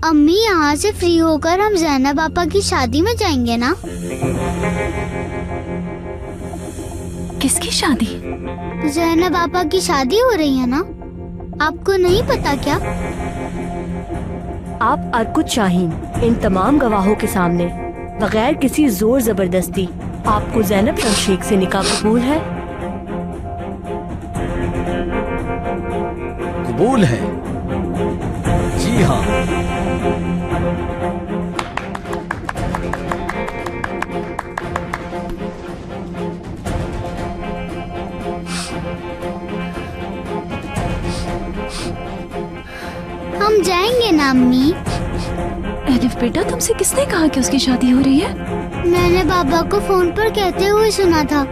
अम्मी यहाँ से फ्री होकर हम ज़ैनब आपा की शादी में जाएंगे ना? किसकी शादी? ज़ैनब आपा की शादी हो रही है ना, आपको नहीं पता क्या? आप अर्कुत शाहीन इन तमाम गवाहों के सामने बगैर किसी जोर जबरदस्ती आपको ज़ैनब शमशेख से निकाह कबूल है? कबूल है। जी हाँ। हम जाएंगे ना अम्मी? एलिफ बेटा, तुमसे किसने कहा कि उसकी शादी हो रही है? मैंने बाबा को फोन पर कहते हुए सुना था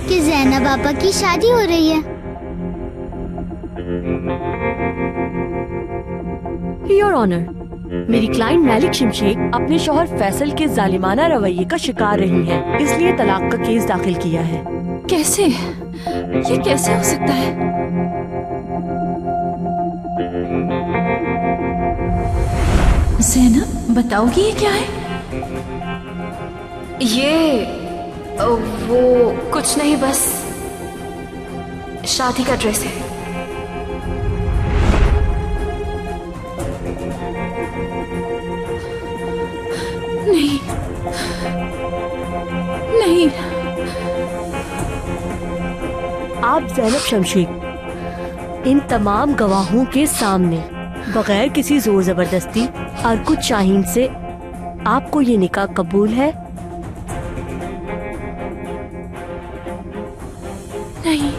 कि ज़ैनब आपा की शादी हो रही है। योर ऑनर, मेरी क्लाइंट मैलिक शमशेख अपने शौहर फैसल के जालिमाना रवैये का शिकार रही हैं, इसलिए तलाक का केस दाखिल किया है। कैसे? ये कैसे हो सकता है? ज़ैनब, बताओगी ये क्या है? वो कुछ नहीं, बस शादी का ड्रेस है। नहीं नहीं, आप ज़ैनब शमशेख इन तमाम गवाहों के सामने बगैर किसी जोर जबरदस्ती अर्कुत शाहीन से आपको ये निकाह कबूल है? नहीं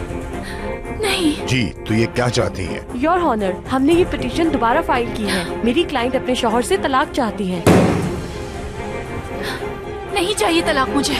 नहीं। जी, तो ये क्या चाहती है? योर ऑनर, हमने ये पिटीशन दोबारा फाइल की है। मेरी क्लाइंट अपने शौहर से तलाक चाहती है। नहीं चाहिए तलाक मुझे।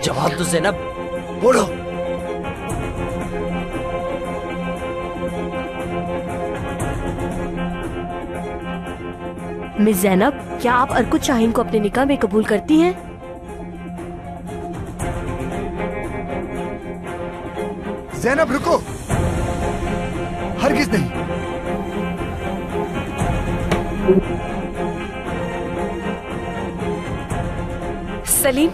जवाब दो ज़ैनब, बोलो। मिस ज़ैनब, क्या आप अर्कुत शाहीन को अपने निकाह में कबूल करती हैं? ज़ैनब रुको, हरगिज़ नहीं। सलीम,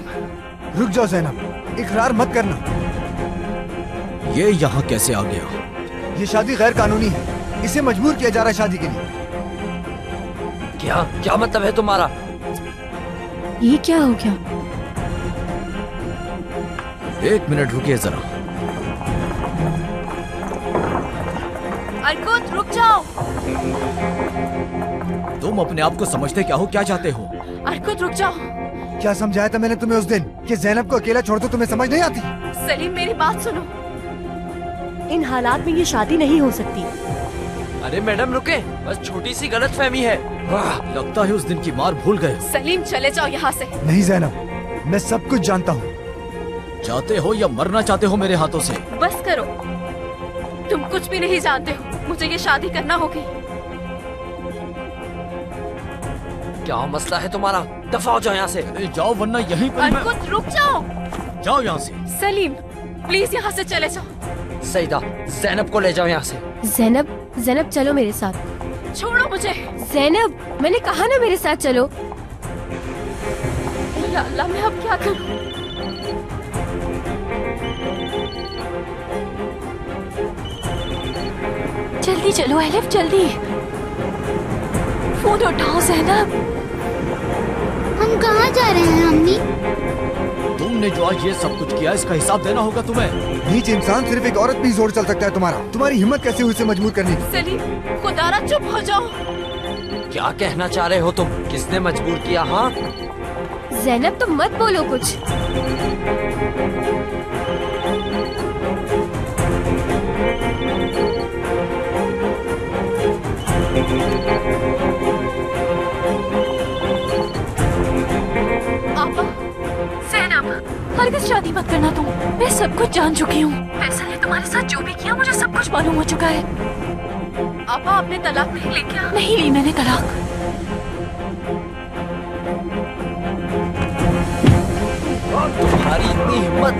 रुक जाओ ज़ैनब, इकरार मत करना। ये यहाँ कैसे आ गया? ये शादी गैर कानूनी है, इसे मजबूर किया जा रहा है शादी के लिए। क्या क्या मतलब है तुम्हारा? ये क्या हो गया? एक मिनट रुकिए जरा। अर्कुत रुक जाओ। तुम अपने आप को समझते क्या हो? क्या चाहते हो? अर्कुत रुक जाओ। क्या समझाया था मैंने तुम्हें उस दिन कि ज़ैनब को अकेला छोड़ दो, तुम्हें समझ नहीं आती? सलीम, मेरी बात सुनो। इन हालात में ये शादी नहीं हो सकती। अरे मैडम रुके, बस छोटी सी गलतफहमी है। वाह, लगता है उस दिन की मार भूल गए। सलीम, चले जाओ यहाँ से। नहीं ज़ैनब, मैं सब कुछ जानता हूँ। चाहते हो या मरना चाहते हो मेरे हाथों से? बस करो, तुम कुछ भी नहीं जानते हो। मुझे ये शादी करना होगी। क्या मसला है तुम्हारा? दफा हो जाओ यहाँ से। अरे जाओ, वरना यहीं पर मैं... अर्कुत रुक जाओ। जाओ यहाँ से। सलीम, प्लीज यहाँ से चले जाओ। सईदा, ज़ैनब को ले जाओ यहाँ से। ज़ैनब, ज़ैनब चलो मेरे साथ। छोड़ो मुझे। ज़ैनब, मैंने कहा ना मेरे साथ चलो। या अल्लाह, मैं अब क्या करूं? जल्दी चलो एलिफ, जल्दी। फोन उठाओ ज़ैनब। हम कहाँ जा रहे हैं अम्मी? तुमने जो आज ये सब कुछ किया इसका हिसाब देना होगा तुम्हें। नीच इंसान सिर्फ एक औरत पे ही जोर चल सकता है तुम्हारा। तुम्हारी हिम्मत कैसे हुई उसे मजबूर करने की? सलीम खुदारा चुप हो जाओ। क्या कहना चाह रहे हो तुम? किसने मजबूर किया? हाँ, ज़ैनब तुम मत बोलो कुछ। आपा, ज़ैनब, हरगिज़ शादी मत करना तुम। मैं सब कुछ जान चुकी हूँ। फैसल ने तुम्हारे साथ जो भी किया मुझे सब कुछ मालूम हो चुका है। आपा आपने तलाक नहीं ली क्या? नहीं ली मैंने तलाक। तुम्हारी इतनी हिम्मत!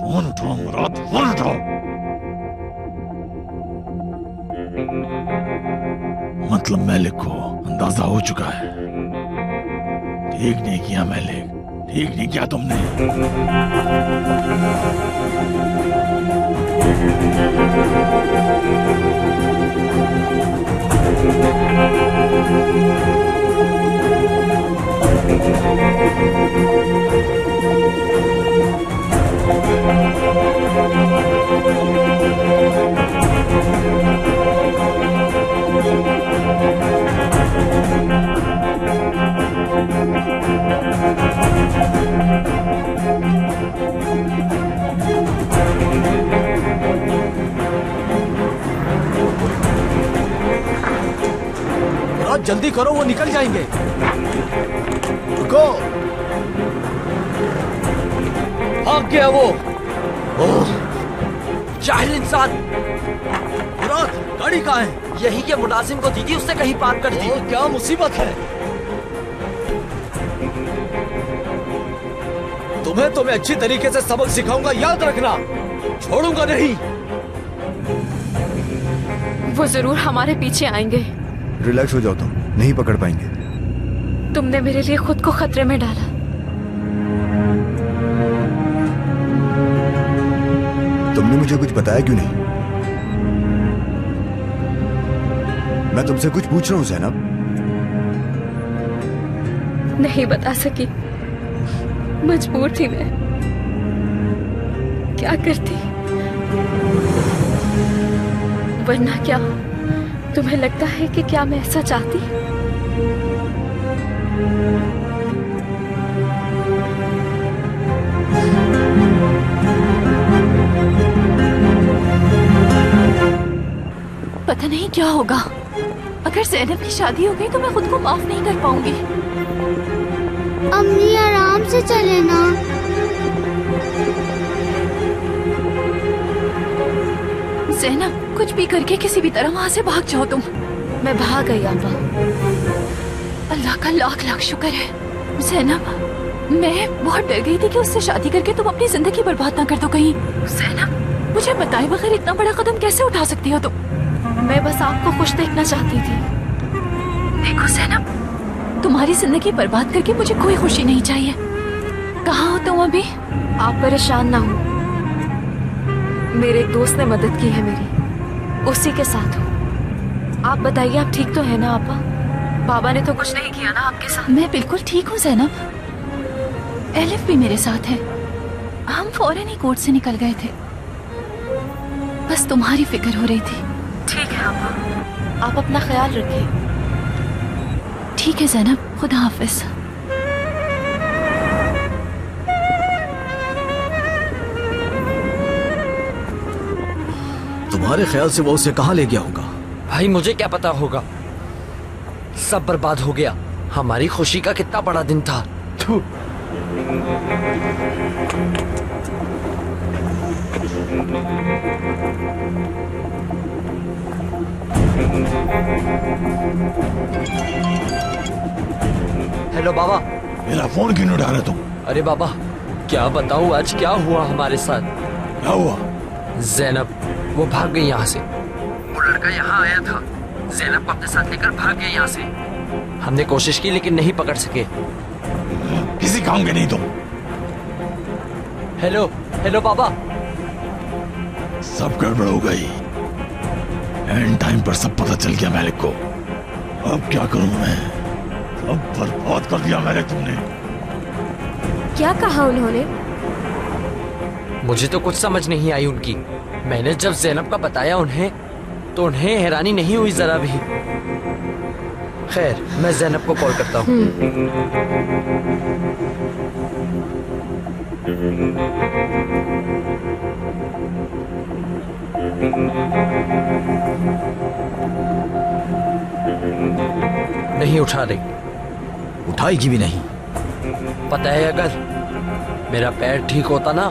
फोन उठाओ मुराद, फोन उठाओ। मतलब मैलिक को अंदाजा हो चुका है। ठीक नहीं किया मैलिक, ठीक नहीं किया तुमने। मुराद जल्दी करो, वो निकल जाएंगे। रुको। भाग गया वो। ओह, जाहिल इंसान! मुराद गाड़ी कहाँ है? यही के मुलाजिम को दी थी, उसने कहीं पार कर दी। और क्या मुसीबत है? तुम्हें तो मैं अच्छी तरीके से सबक सिखाऊंगा, याद रखना। छोड़ूंगा नहीं। वो जरूर हमारे पीछे आएंगे। रिलैक्स हो जाओ, तुम नहीं पकड़ पाएंगे। तुमने मेरे लिए खुद को खतरे में डाला। तुमने मुझे कुछ बताया क्यों नहीं? मैं तुमसे कुछ पूछ रहा हूँ ज़ैनब। नहीं बता सकी, मजबूर थी मैं। क्या करती? वरना क्या तुम्हें लगता है कि क्या मैं ऐसा चाहती? पता नहीं क्या होगा। अगर ज़ैनब की शादी हो गई तो मैं खुद को माफ नहीं कर पाऊंगी। अम्मी आराम से चले ना। ज़ैनब, कुछ भी करके किसी भी तरह वहाँ से भाग जाओ तुम। मैं भाग गई आपा। अल्लाह का लाख लाख शुक्र है। ज़ैनब, मैं बहुत डर गई थी कि उससे शादी करके तुम अपनी जिंदगी बर्बाद ना कर दो कहीं। ज़ैनब, मुझे बताए बगैर इतना बड़ा कदम कैसे उठा सकती हो तुम? मैं बस आपको खुश देखना चाहती थी। देखो ज़ैनब, तुम्हारी जिंदगी बर्बाद करके मुझे कोई खुशी नहीं चाहिए। कहाँ हो तुम अभी? आप परेशान ना हो, मेरे एक दोस्त ने मदद की है मेरी, उसी के साथ हूँ। आप बताइए, आप ठीक तो है ना आपा? बाबा ने तो कुछ नहीं किया ना आपके साथ? मैं बिल्कुल ठीक हूँ ज़ैनब। एलिफ भी मेरे साथ है। हम फौरन ही कोर्ट से निकल गए थे। बस तुम्हारी फिक्र हो रही थी। ठीक है आपा, आप अपना ख्याल रखिए। ठीक है ज़ैनब, खुदा हाफिज। तुम्हारे ख्याल से वो उसे कहाँ ले गया होगा? भाई मुझे क्या पता होगा, सब बर्बाद हो गया। हमारी खुशी का कितना बड़ा दिन था। थू। हेलो बाबा। मेरा फोन क्यों नहीं उठा रहे तुम? अरे बाबा क्या बताऊं आज क्या हुआ हमारे साथ। क्या हुआ? जैनब वो भाग गई यहाँ से। वो लड़का यहाँ आया था, जैनब को अपने साथ लेकर भाग गया यहाँ से। हमने कोशिश की लेकिन नहीं पकड़ सके। किसी काम के नहीं तुम। हेलो हेलो बाबा। सब गड़बड़ हो गई। एंड टाइम पर सब पता चल गया मालिक को। अब क्या करूं मैं? अब बर्बाद कर दिया मालिक तुमने। क्या कहा उन्होंने? मुझे तो कुछ समझ नहीं आई उनकी। मैंने जब जैनब का बताया उन्हें तो उन्हें हैरानी नहीं हुई जरा भी। खैर मैं जैनब को कॉल करता हूँ। नहीं उठा रही। उठाएगी भी नहीं। पता है अगर मेरा पैर ठीक होता ना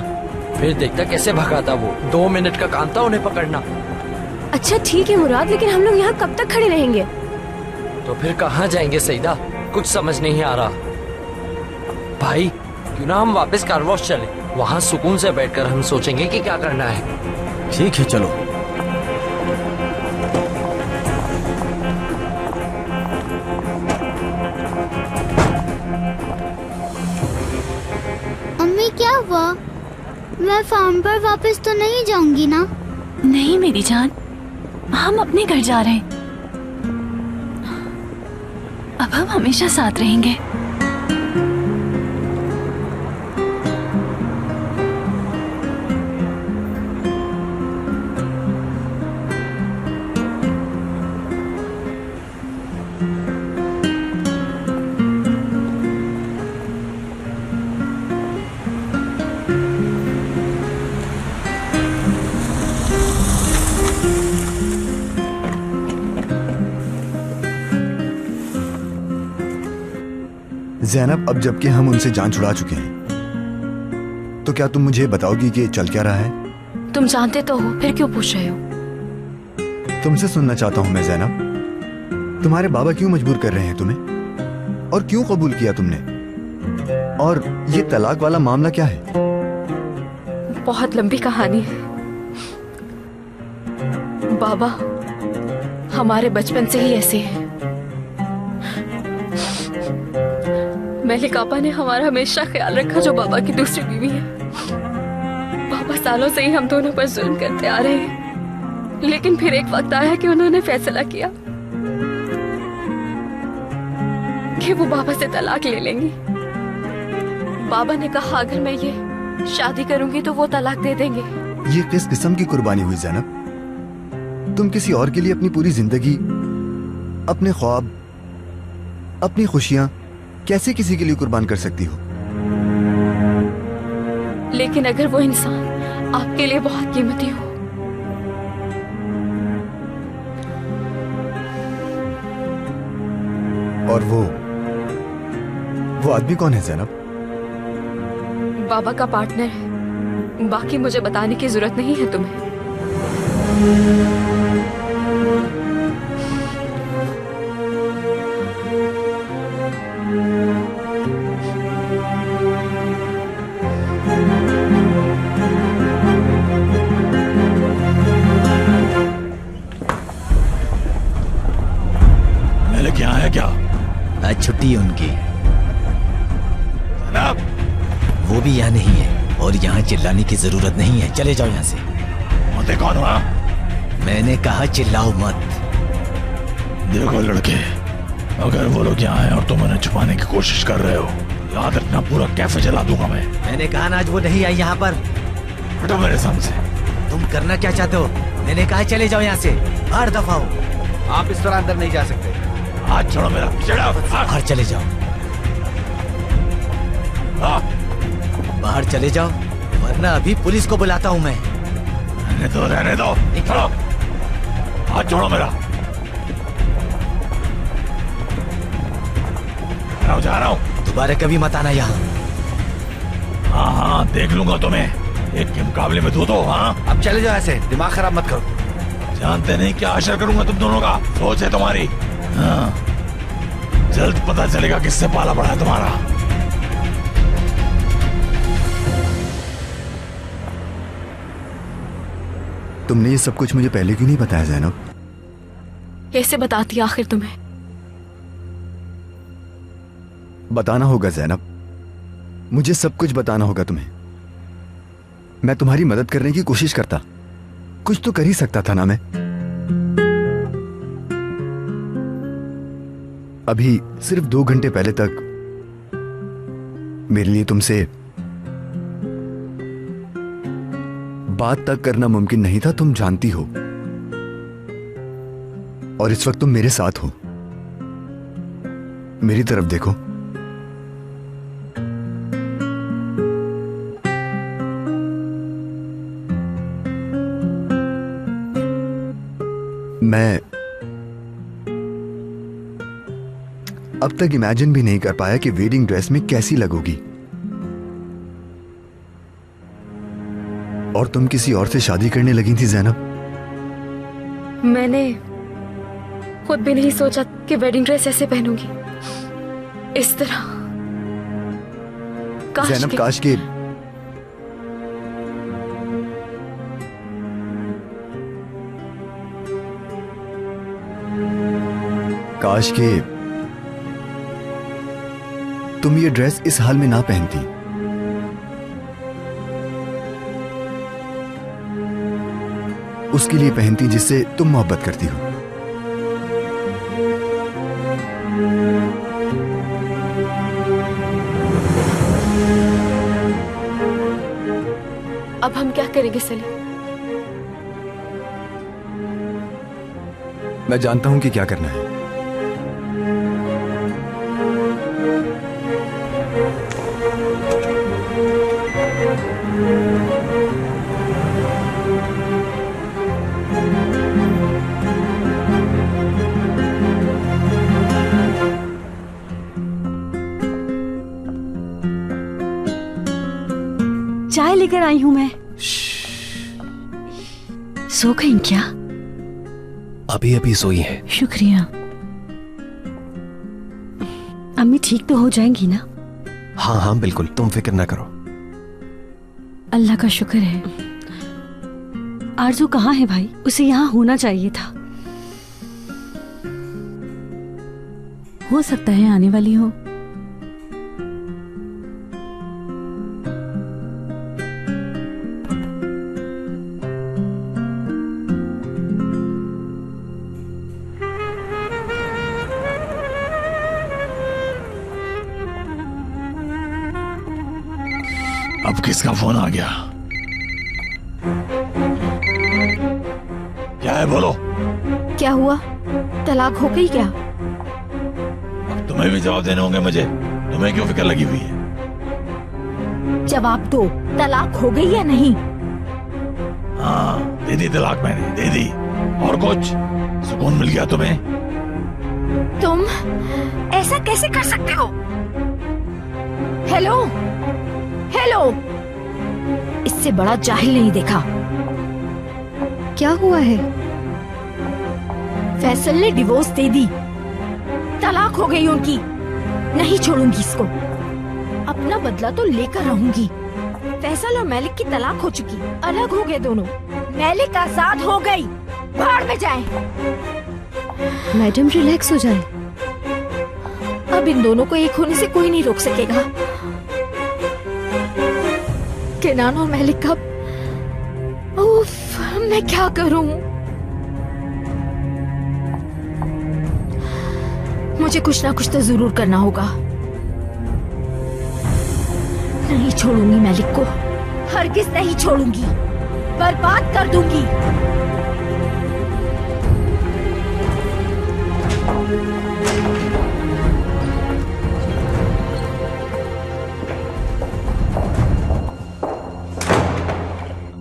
फिर देखता कैसे भगाता वो। 2 मिनट का काम था उन्हें पकड़ना। अच्छा ठीक है मुराद, लेकिन हम लोग यहाँ कब तक खड़े रहेंगे? तो फिर कहाँ जाएंगे सईदा? कुछ समझ नहीं आ रहा। भाई क्यों ना हम वापस कार वॉश चले, वहाँ सुकून से बैठकर हम सोचेंगे कि क्या करना है। ठीक है चलो। अम्मी क्या हुआ? मैं फार्म पर वापस तो नहीं जाऊंगी ना? नहीं मेरी जान, हम अपने घर जा रहे हैं। अब हम हमेशा साथ रहेंगे। जैनब अब जबकि हम उनसे जान छुड़ा चुके हैं तो क्या तुम मुझे बताओगी कि चल क्या रहा है? तुम जानते तो हो, फिर क्यों पूछ रहे हो? तुमसे सुनना चाहता हूं मैं जैनब। तुम्हारे बाबा क्यों मजबूर कर रहे हैं तुम्हें? और क्यों कबूल किया तुमने? और ये तलाक वाला मामला क्या है? बहुत लंबी कहानी है। बाबा हमारे बचपन से ही ऐसे हैं। मलिक आपा ने हमारा हमेशा ख्याल रखा जो बाबा की दूसरी बीवी है। बाबा सालों से ही हम दोनों पर जुल्म करते आ रहे हैं, लेकिन फिर एक वक्त आया कि उन्होंने फैसला किया कि वो बाबा से तलाक ले लेंगी। बाबा ने कहा अगर मैं ये शादी करूंगी तो वो तलाक दे देंगे। ये किस किस्म की कुर्बानी हुई जैनब? तुम किसी और के लिए अपनी पूरी जिंदगी, अपने ख्वाब, अपनी खुशियां कैसे किसी के लिए कुर्बान कर सकती हो? लेकिन अगर वो इंसान आपके लिए बहुत कीमती हो, और वो आदमी कौन है जैनब? बाबा का पार्टनर है। बाकी मुझे बताने की जरूरत नहीं है तुम्हें। मेरे क्या है क्या? आज छुट्टी है उनकी। जनाब वो भी यहाँ नहीं है और यहाँ चिल्लाने की जरूरत नहीं है। चले जाओ यहाँ से। मुझे कौन हुआ? मैंने कहा चिल्लाओ मत। देखो लड़के, अगर वो लोग यहाँ हैं और तुम उन्हें छुपाने की कोशिश कर रहे हो, याद रखना पूरा कैफे जला दूंगा मैं। मैंने कहा ना आज वो नहीं आई यहाँ पर। हटो मेरे सामने से। तुम करना क्या चाहते हो? मैंने कहा चले जाओ यहाँ से। बाहर दफा हो। आप इस तरह अंदर नहीं जा सकते। हाथ छोड़ो मेरा। चढ़ाओ। बाहर चले जाओ। बाहर चले जाओ वरना अभी पुलिस को बुलाता हूँ मैं। रहने दो। छोड़ो। हाथ छोड़ो मेरा। जा रहा हूँ। दोबारा कभी मत आना यहाँ। हाँ हाँ देख लूंगा तुम्हें, एक के मुकाबले में दो दो। हाँ अब चले जाओ, ऐसे दिमाग खराब मत करो। जानते नहीं क्या अशर करूंगा तुम दोनों का, सोच है तुम्हारी। हाँ जल्द पता चलेगा किससे पाला पड़ा है तुम्हारा। तुमने ये सब कुछ मुझे पहले क्यों नहीं बताया ज़ैनब? कैसे बताती आखिर तुम्हें? बताना होगा ज़ैनब, मुझे सब कुछ बताना होगा तुम्हें। मैं तुम्हारी मदद करने की कोशिश करता, कुछ तो कर ही सकता था ना मैं। अभी सिर्फ 2 घंटे पहले तक मेरे लिए तुमसे बात तक करना मुमकिन नहीं था, तुम जानती हो। और इस वक्त तुम मेरे साथ हो। मेरी तरफ देखो। मैं अब तक इमेजिन भी नहीं कर पाया कि वेडिंग ड्रेस में कैसी लगोगी। और तुम किसी और से शादी करने लगी थी ज़ैनब। मैंने खुद भी नहीं सोचा कि वेडिंग ड्रेस ऐसे पहनूंगी, इस तरह। ज़ैनब काश के तुम ये ड्रेस इस हाल में ना पहनती। उसके लिए पहनती जिससे तुम मोहब्बत करती हो। अब हम क्या करेंगे सलीम? मैं जानता हूं कि क्या करना है। चाय लेकर आई हूं मैं। सो गई क्या? अभी अभी सोई है। शुक्रिया। अम्मी ठीक तो हो जाएंगी ना? हाँ हाँ बिल्कुल, तुम फिक्र ना करो। अल्लाह का शुक्र है। आरजू कहाँ है भाई? उसे यहाँ होना चाहिए था। हो सकता है आने वाली हो। अब किसका फोन आ गया? क्या है बोलो? क्या हुआ? तलाक हो गई क्या? अब तुम्हें भी जवाब देने होंगे मुझे। तुम्हें क्यों फिक्र लगी हुई है? जवाब दो, तलाक हो गई या नहीं? हाँ दे दी तलाक, मैंने दे दी। और कुछ सुकून मिल गया तुम्हें? तुम ऐसा कैसे कर सकते हो? हेलो हेलो, इससे बड़ा जाहिल नहीं देखा। क्या हुआ है? फैसल ने डिवोर्स दे दी, तलाक हो गई उनकी। नहीं छोड़ूंगी इसको, अपना बदला तो लेकर रहूंगी। फैसल और मलिक की तलाक हो चुकी, अलग हो गए दोनों। मलिक आजाद हो गई, भाड़ में जाए। मैडम रिलैक्स हो जाए। अब इन दोनों को एक होने से कोई नहीं रोक सकेगा। केनान और मलिक कब? उफ, मैं क्या करूं? मुझे कुछ ना कुछ तो जरूर करना होगा। नहीं छोड़ूंगी मलिक को, हरगिज नहीं छोड़ूंगी, बर्बाद कर दूंगी।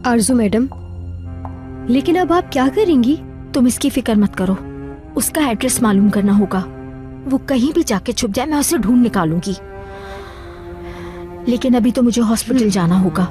आरजू मैडम, लेकिन अब आप क्या करेंगी? तुम इसकी फिक्र मत करो, उसका एड्रेस मालूम करना होगा। वो कहीं भी जाके छुप जाए, मैं उसे ढूंढ निकालूंगी। लेकिन अभी तो मुझे हॉस्पिटल जाना होगा।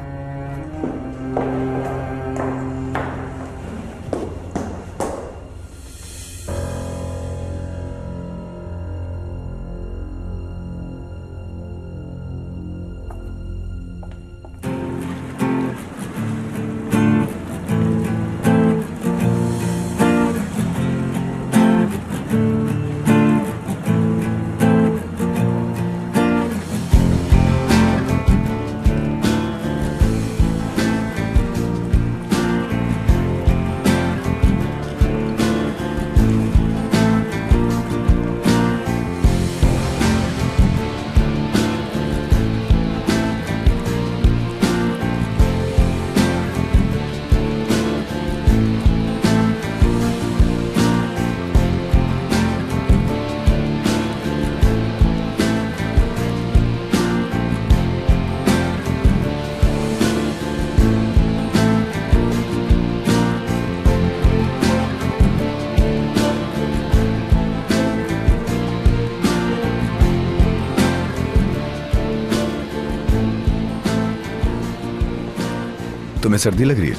तुम्हें सर्दी लग रही है?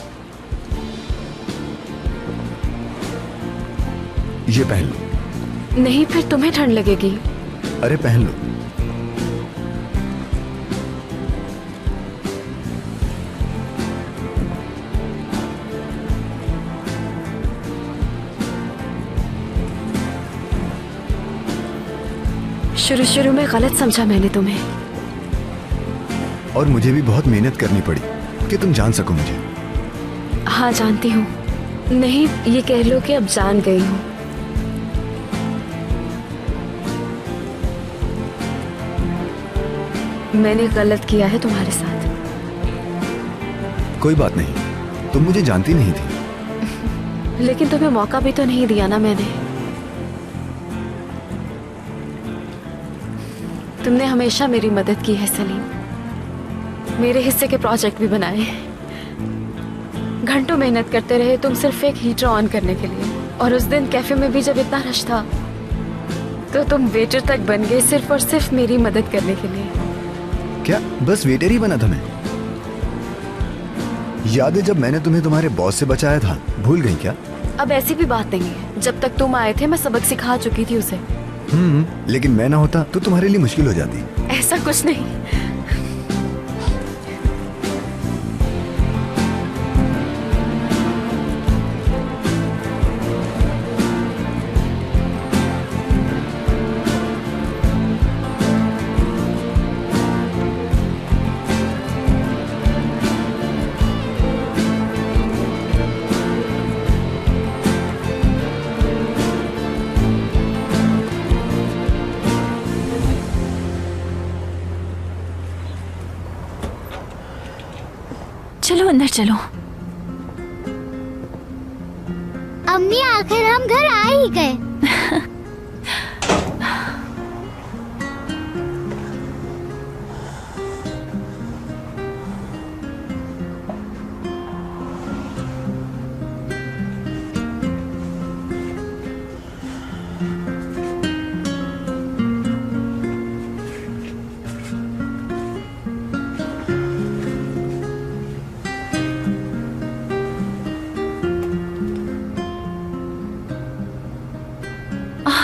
ये पहन लो। नहीं, फिर तुम्हें ठंड लगेगी। अरे पहन लो। शुरू शुरू में गलत समझा मैंने तुम्हें। और मुझे भी बहुत मेहनत करनी पड़ी कि तुम जान सको मुझे। हाँ जानती हूँ। नहीं, ये कह लो कि अब जान गई हूँ। मैंने गलत किया है तुम्हारे साथ। कोई बात नहीं, तुम मुझे जानती नहीं थी। लेकिन तुम्हें मौका भी तो नहीं दिया ना मैंने। तुमने हमेशा मेरी मदद की है सलीम। मेरे हिस्से के प्रोजेक्ट भी बनाए। घंटों मेहनत करते रहे तुम सिर्फ एक हीटर ऑन करने के लिए। और उस दिन कैफे में भी जब इतना रश था तो तुम वेटर तक बन गए सिर्फ और सिर्फ मेरी मदद करने के लिए। क्या बस वेटर ही बना था मैं? याद है जब मैंने तुम्हें तुम्हारे बॉस से बचाया था? भूल गई क्या? अब ऐसी भी बात नहीं है। जब तक तुम आए थे मैं सबक सिखा चुकी थी उसे। लेकिन मैं ना होता तो तुम्हारे लिए मुश्किल हो जाती। ऐसा कुछ नहीं। चलो अंदर चलो। अम्मी आखिर हम घर आ ही गए।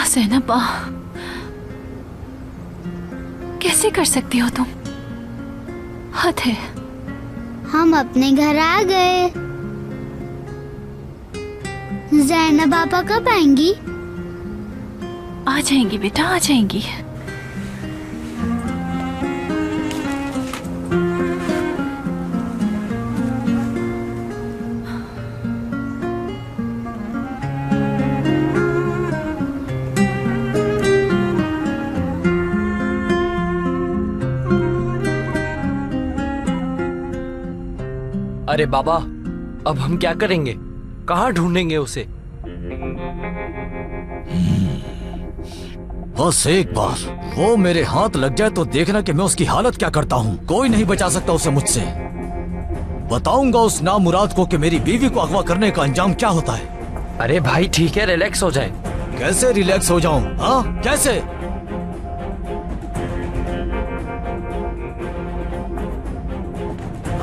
ज़ैनब, कैसे कर सकती हो तुम? हद है। हम अपने घर आ गए। ज़ैनब पापा कब आएंगी? आ जाएंगी बेटा, आ जाएंगी। अरे बाबा, अब हम क्या करेंगे? कहाँ ढूंढेंगे उसे? बस एक बार वो मेरे हाथ लग जाए तो देखना कि मैं उसकी हालत क्या करता हूँ। कोई नहीं बचा सकता उसे मुझसे। बताऊंगा उस नामुराद को कि मेरी बीवी को अगवा करने का अंजाम क्या होता है। अरे भाई ठीक है, रिलैक्स हो जाए। कैसे रिलैक्स हो जाऊं? हाँ कैसे?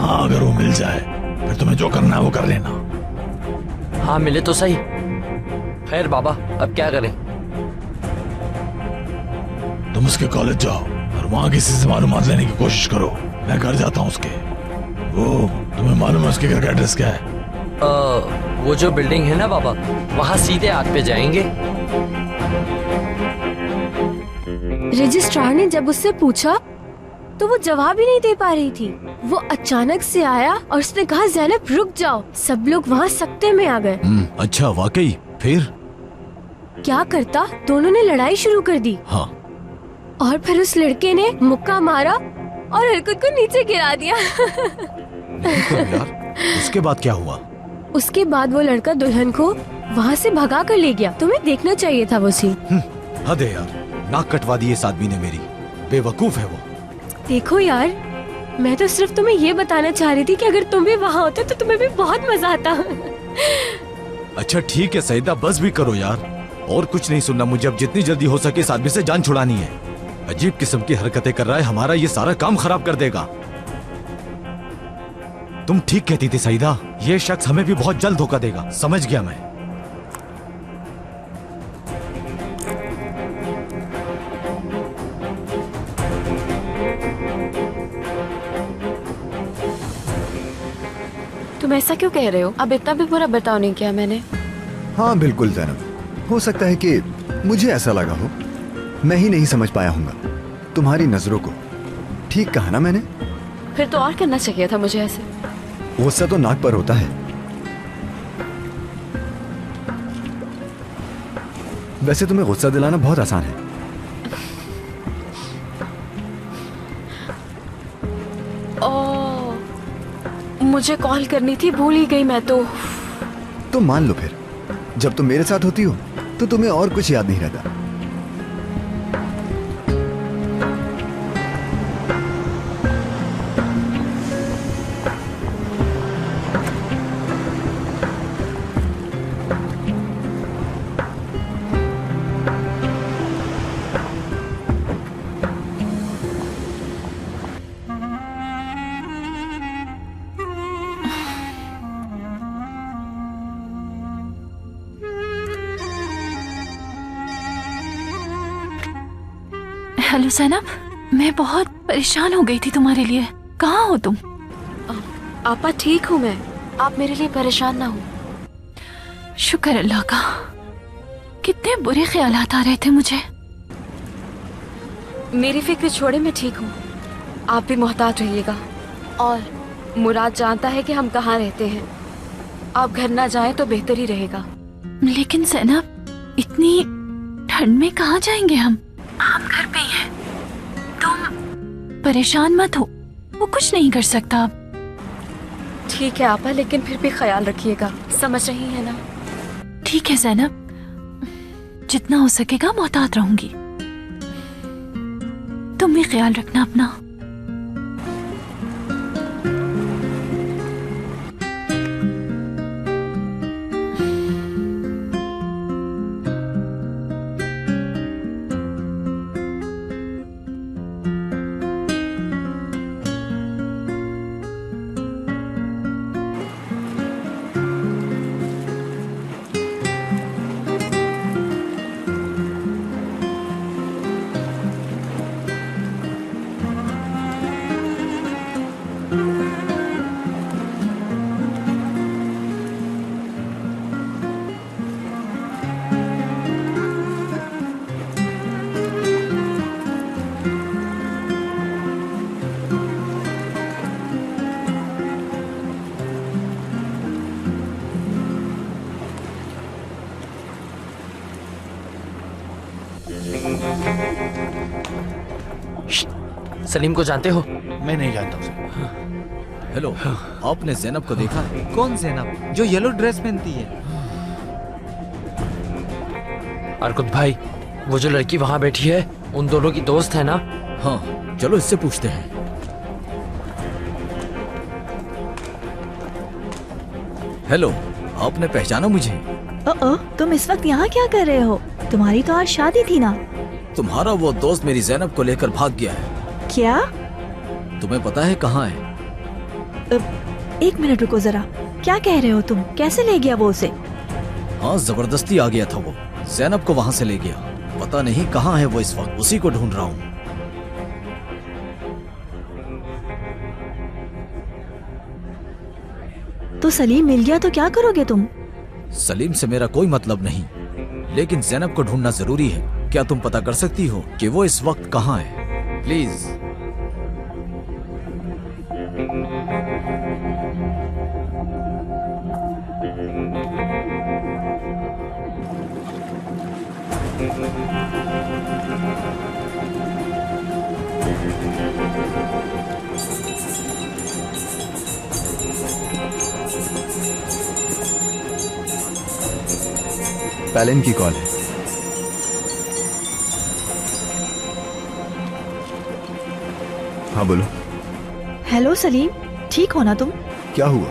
हाँ, अगर वो मिल जाए फिर तुम्हें जो करना है वो कर लेना। हाँ मिले तो सही। खैर बाबा, अब क्या करें? तुम उसके कॉलेज जाओ और वहाँ किसी से मालूमात लेने की कोशिश करो। मैं घर जाता हूँ उसके। वो तुम्हें मालूम है उसके घर का एड्रेस क्या है? वो जो बिल्डिंग है ना बाबा, वहाँ सीधे हाथ पे जाएंगे। रजिस्ट्रार ने जब उससे पूछा तो वो जवाब ही नहीं दे पा रही थी। वो अचानक से आया और उसने कहा ज़ैनब रुक जाओ। सब लोग वहाँ सकते में आ गए। अच्छा वाकई? फिर क्या करता, दोनों ने लड़ाई शुरू कर दी। हाँ। और फिर उस लड़के ने मुक्का मारा और हरकत को नीचे गिरा दिया। यार, उसके बाद क्या हुआ? उसके बाद वो लड़का दुल्हन को वहाँ से भगा कर ले गया। तुम्हें देखना चाहिए था वो सीन। हद है यार, नाक कटवा दी इस आदमी ने मेरी। बेवकूफ है वो। देखो यार, मैं तो सिर्फ तुम्हें ये बताना चाह रही थी कि अगर तुम भी वहाँ होते तो तुम्हें भी बहुत मजा आता। अच्छा ठीक है सईदा, बस भी करो यार। और कुछ नहीं सुनना मुझे। अब जितनी जल्दी हो सके इस आदमी से जान छुड़ानी है। अजीब किस्म की हरकतें कर रहा है, हमारा ये सारा काम खराब कर देगा। तुम ठीक कहती थी सईदा, ये शख्स हमें भी बहुत जल्द धोखा देगा। समझ गया मैं। तुम ऐसा क्यों कह रहे हो? अब इतना भी बुरा बर्ताव नहीं किया मैंने। हाँ बिल्कुल ज़ैनब, हो सकता है कि मुझे ऐसा लगा हो। मैं ही नहीं समझ पाया हूँगा तुम्हारी नजरों को। ठीक कहा ना मैंने? फिर तो और करना चाहिए था मुझे ऐसे। गुस्सा तो नाक पर होता है। वैसे तुम्हें गुस्सा दिलाना बहुत आसान है। मुझे कॉल करनी थी, भूल ही गई मैं तो मान लो फिर, जब तुम मेरे साथ होती हो तो तुम्हें और कुछ याद नहीं रहता। हेलो ज़ैनब, मैं बहुत परेशान हो गई थी तुम्हारे लिए। कहाँ हो तुम? आपा ठीक हूँ मैं, आप मेरे लिए परेशान ना हो। शुक्र अल्लाह का। कितने बुरे ख्यालात आ रहे थे मुझे। मेरी फिक्र छोड़े, मैं ठीक हूँ। आप भी मोहतात रहिएगा। और मुराद जानता है कि हम कहाँ रहते हैं। आप घर ना जाएं तो बेहतर ही रहेगा। लेकिन ज़ैनब, इतनी ठंड में कहाँ जाएंगे हम? आप घर पे ही हैं। तुम परेशान मत हो, वो कुछ नहीं कर सकता अब। ठीक है आपा, लेकिन फिर भी ख्याल रखिएगा। समझ रही है ना? ठीक है ज़ैनब, जितना हो सकेगा मोहतात रहूंगी। तुम भी ख्याल रखना अपना। सलीम को जानते हो? मैं नहीं जानता उसे। हेलो, आपने ज़ैनब को देखा है? कौन ज़ैनब? जो येलो ड्रेस पहनती है। अर्कुत भाई, वो जो लड़की वहाँ बैठी है, उन दोनों की दोस्त है ना? हाँ, चलो इससे पूछते हैं। हेलो, आपने पहचाना मुझे? तुम इस वक्त यहाँ क्या कर रहे हो? तुम्हारी तो आज शादी थी ना? तुम्हारा वो दोस्त मेरी ज़ैनब को लेकर भाग गया है। क्या? तुम्हें पता है कहाँ है? एक मिनट रुको जरा, क्या कह रहे हो तुम? कैसे ले गया वो उसे? हाँ, जबरदस्ती आ गया था वो। जैनब को वहाँ से ले गया। पता नहीं कहाँ है वो इस वक्त, उसी को ढूंढ रहा हूँ। तो सलीम मिल गया तो क्या करोगे तुम? सलीम से मेरा कोई मतलब नहीं, लेकिन जैनब को ढूंढना जरूरी है। क्या तुम पता कर सकती हो कि वो इस वक्त कहाँ है? प्लीज। पैलेन की कॉल है। हाँ बोलो। हेलो सलीम, ठीक हो ना तुम? क्या हुआ?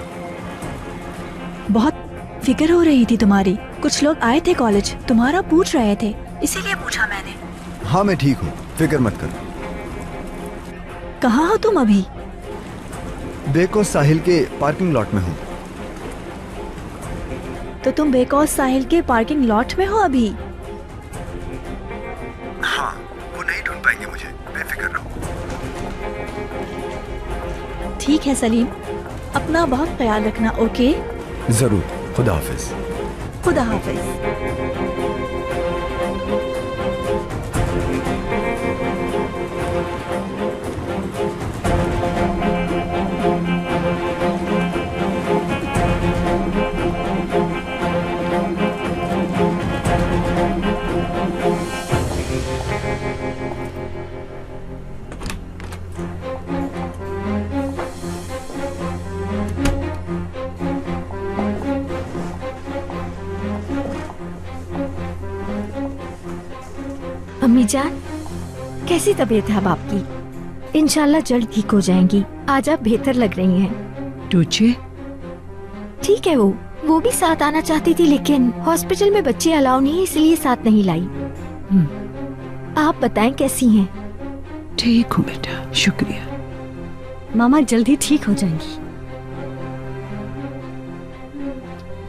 बहुत फिक्र हो रही थी तुम्हारी। कुछ लोग आए थे कॉलेज, तुम्हारा पूछ रहे थे, इसीलिए पूछा मैंने। हाँ मैं ठीक हूँ, फिक्र मत करो। कहाँ हो तुम अभी? देखो साहिल के पार्किंग लॉट में हूँ। तो तुम बेकौस साहिल के पार्किंग लॉट में हो अभी? हाँ, वो नहीं ढूंढ पाएंगे मुझे, बेफिक्र रहो। ठीक है सलीम, अपना बहुत ख्याल रखना। ओके? जरूर। खुदा हाफिज। खुदा हाफिज। अम्मी जान, कैसी तबीयत है अब आपकी? इंशाल्लाह जल्द ठीक हो जाएंगी। आज आप बेहतर लग रही हैं। तुझे? ठीक है, वो भी साथ आना चाहती थी, लेकिन हॉस्पिटल में बच्चे अलाउ नहीं है, इसलिए साथ नहीं लाई। आप बताएं कैसी हैं? ठीक हूँ बेटा, शुक्रिया। मामा जल्दी ठीक हो जाएंगी।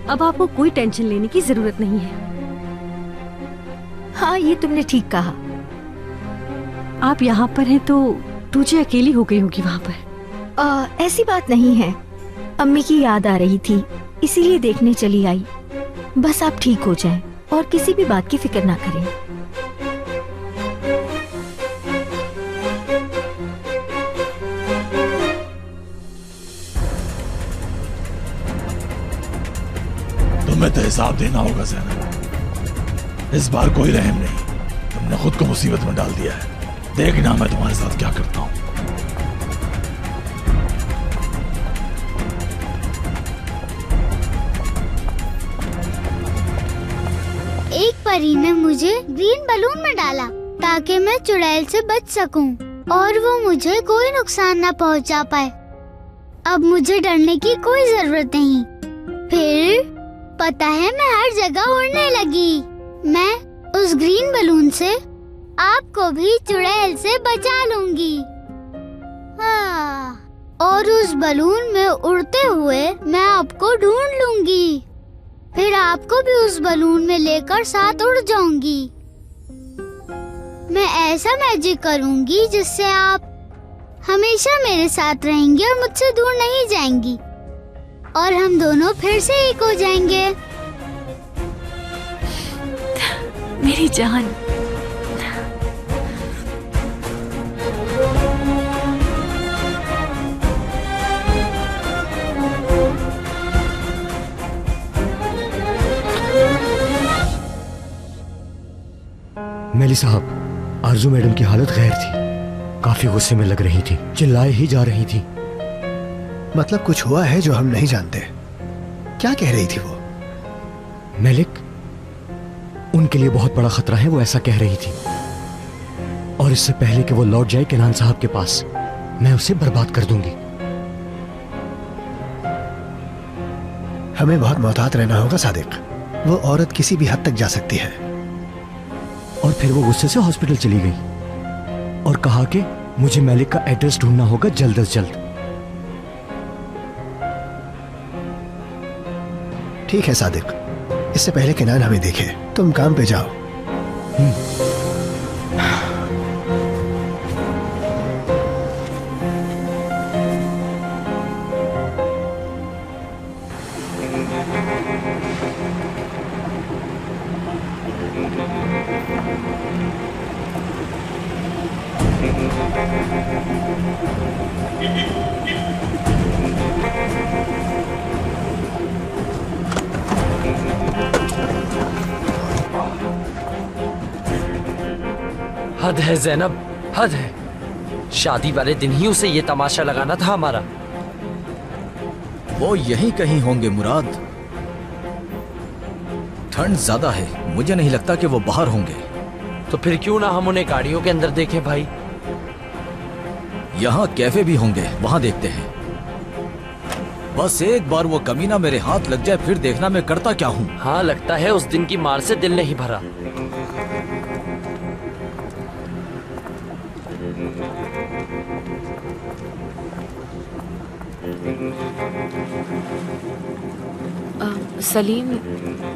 अब आपको कोई टेंशन लेने की जरूरत नहीं है। हाँ, ये तुमने ठीक कहा। आप यहाँ पर हैं तो तुझे अकेली हो गई होगी वहाँ पर। ऐसी बात नहीं है, अम्मी की याद आ रही थी, इसीलिए देखने चली आई। बस आप ठीक हो जाएं और किसी भी बात की फिक्र ना करें। तुम्हें तो हिसाब देना होगा ज़ैनब। इस बार कोई रहम नहीं, तुमने खुद को मुसीबत में डाल दिया है। देखना मैं तुम्हारे साथ क्या करता हूँ। एक परी ने मुझे ग्रीन बलून में डाला ताकि मैं चुड़ैल से बच सकूं और वो मुझे कोई नुकसान न पहुंचा पाए। अब मुझे डरने की कोई जरूरत नहीं। फिर पता है, मैं हर जगह उड़ने लगी। मैं उस ग्रीन बलून से आपको भी चुड़ैल से बचा लूंगी। और उस बलून में उड़ते हुए मैं आपको ढूंढ लूंगी। फिर आपको भी उस बलून में लेकर साथ उड़ जाऊंगी। मैं ऐसा मैजिक करूंगी जिससे आप हमेशा मेरे साथ रहेंगे और मुझसे दूर नहीं जाएंगी, और हम दोनों फिर से एक हो जाएंगे। मेरी जान, मेली साहब, आरजू मैडम की हालत गैर थी। काफी गुस्से में लग रही थी, चिल्लाए ही जा रही थी। मतलब कुछ हुआ है जो हम नहीं जानते। क्या कह रही थी वो? मलिक, उनके लिए बहुत बड़ा खतरा है, वो ऐसा कह रही थी। और इससे पहले कि वो लौट जाए किनान साहब के पास, मैं उसे बर्बाद कर दूंगी। हमें बहुत मोहतात रहना होगा सादिक। वो औरत किसी भी हद तक जा सकती है। और फिर वो गुस्से से हॉस्पिटल चली गई और कहा कि मुझे मलिक का एड्रेस ढूंढना होगा जल्द से जल्द। ठीक है सादिक, इससे पहले किनान हमें देखे तुम काम पे जाओ। हद है ज़ैनब, हद है। शादी वाले दिन ही उसे ये तमाशा लगाना था हमारा। वो यहीं कहीं होंगे मुराद। ठंड ज्यादा है, मुझे नहीं लगता कि वो बाहर होंगे। तो फिर क्यों ना हम उन्हें गाड़ियों के अंदर देखें भाई। यहाँ कैफे भी होंगे, वहां देखते हैं। बस एक बार वो कमीना मेरे हाथ लग जाए, फिर देखना मैं करता क्या हूँ। हाँ, लगता है उस दिन की मार से दिल नहीं भरा। सलीम,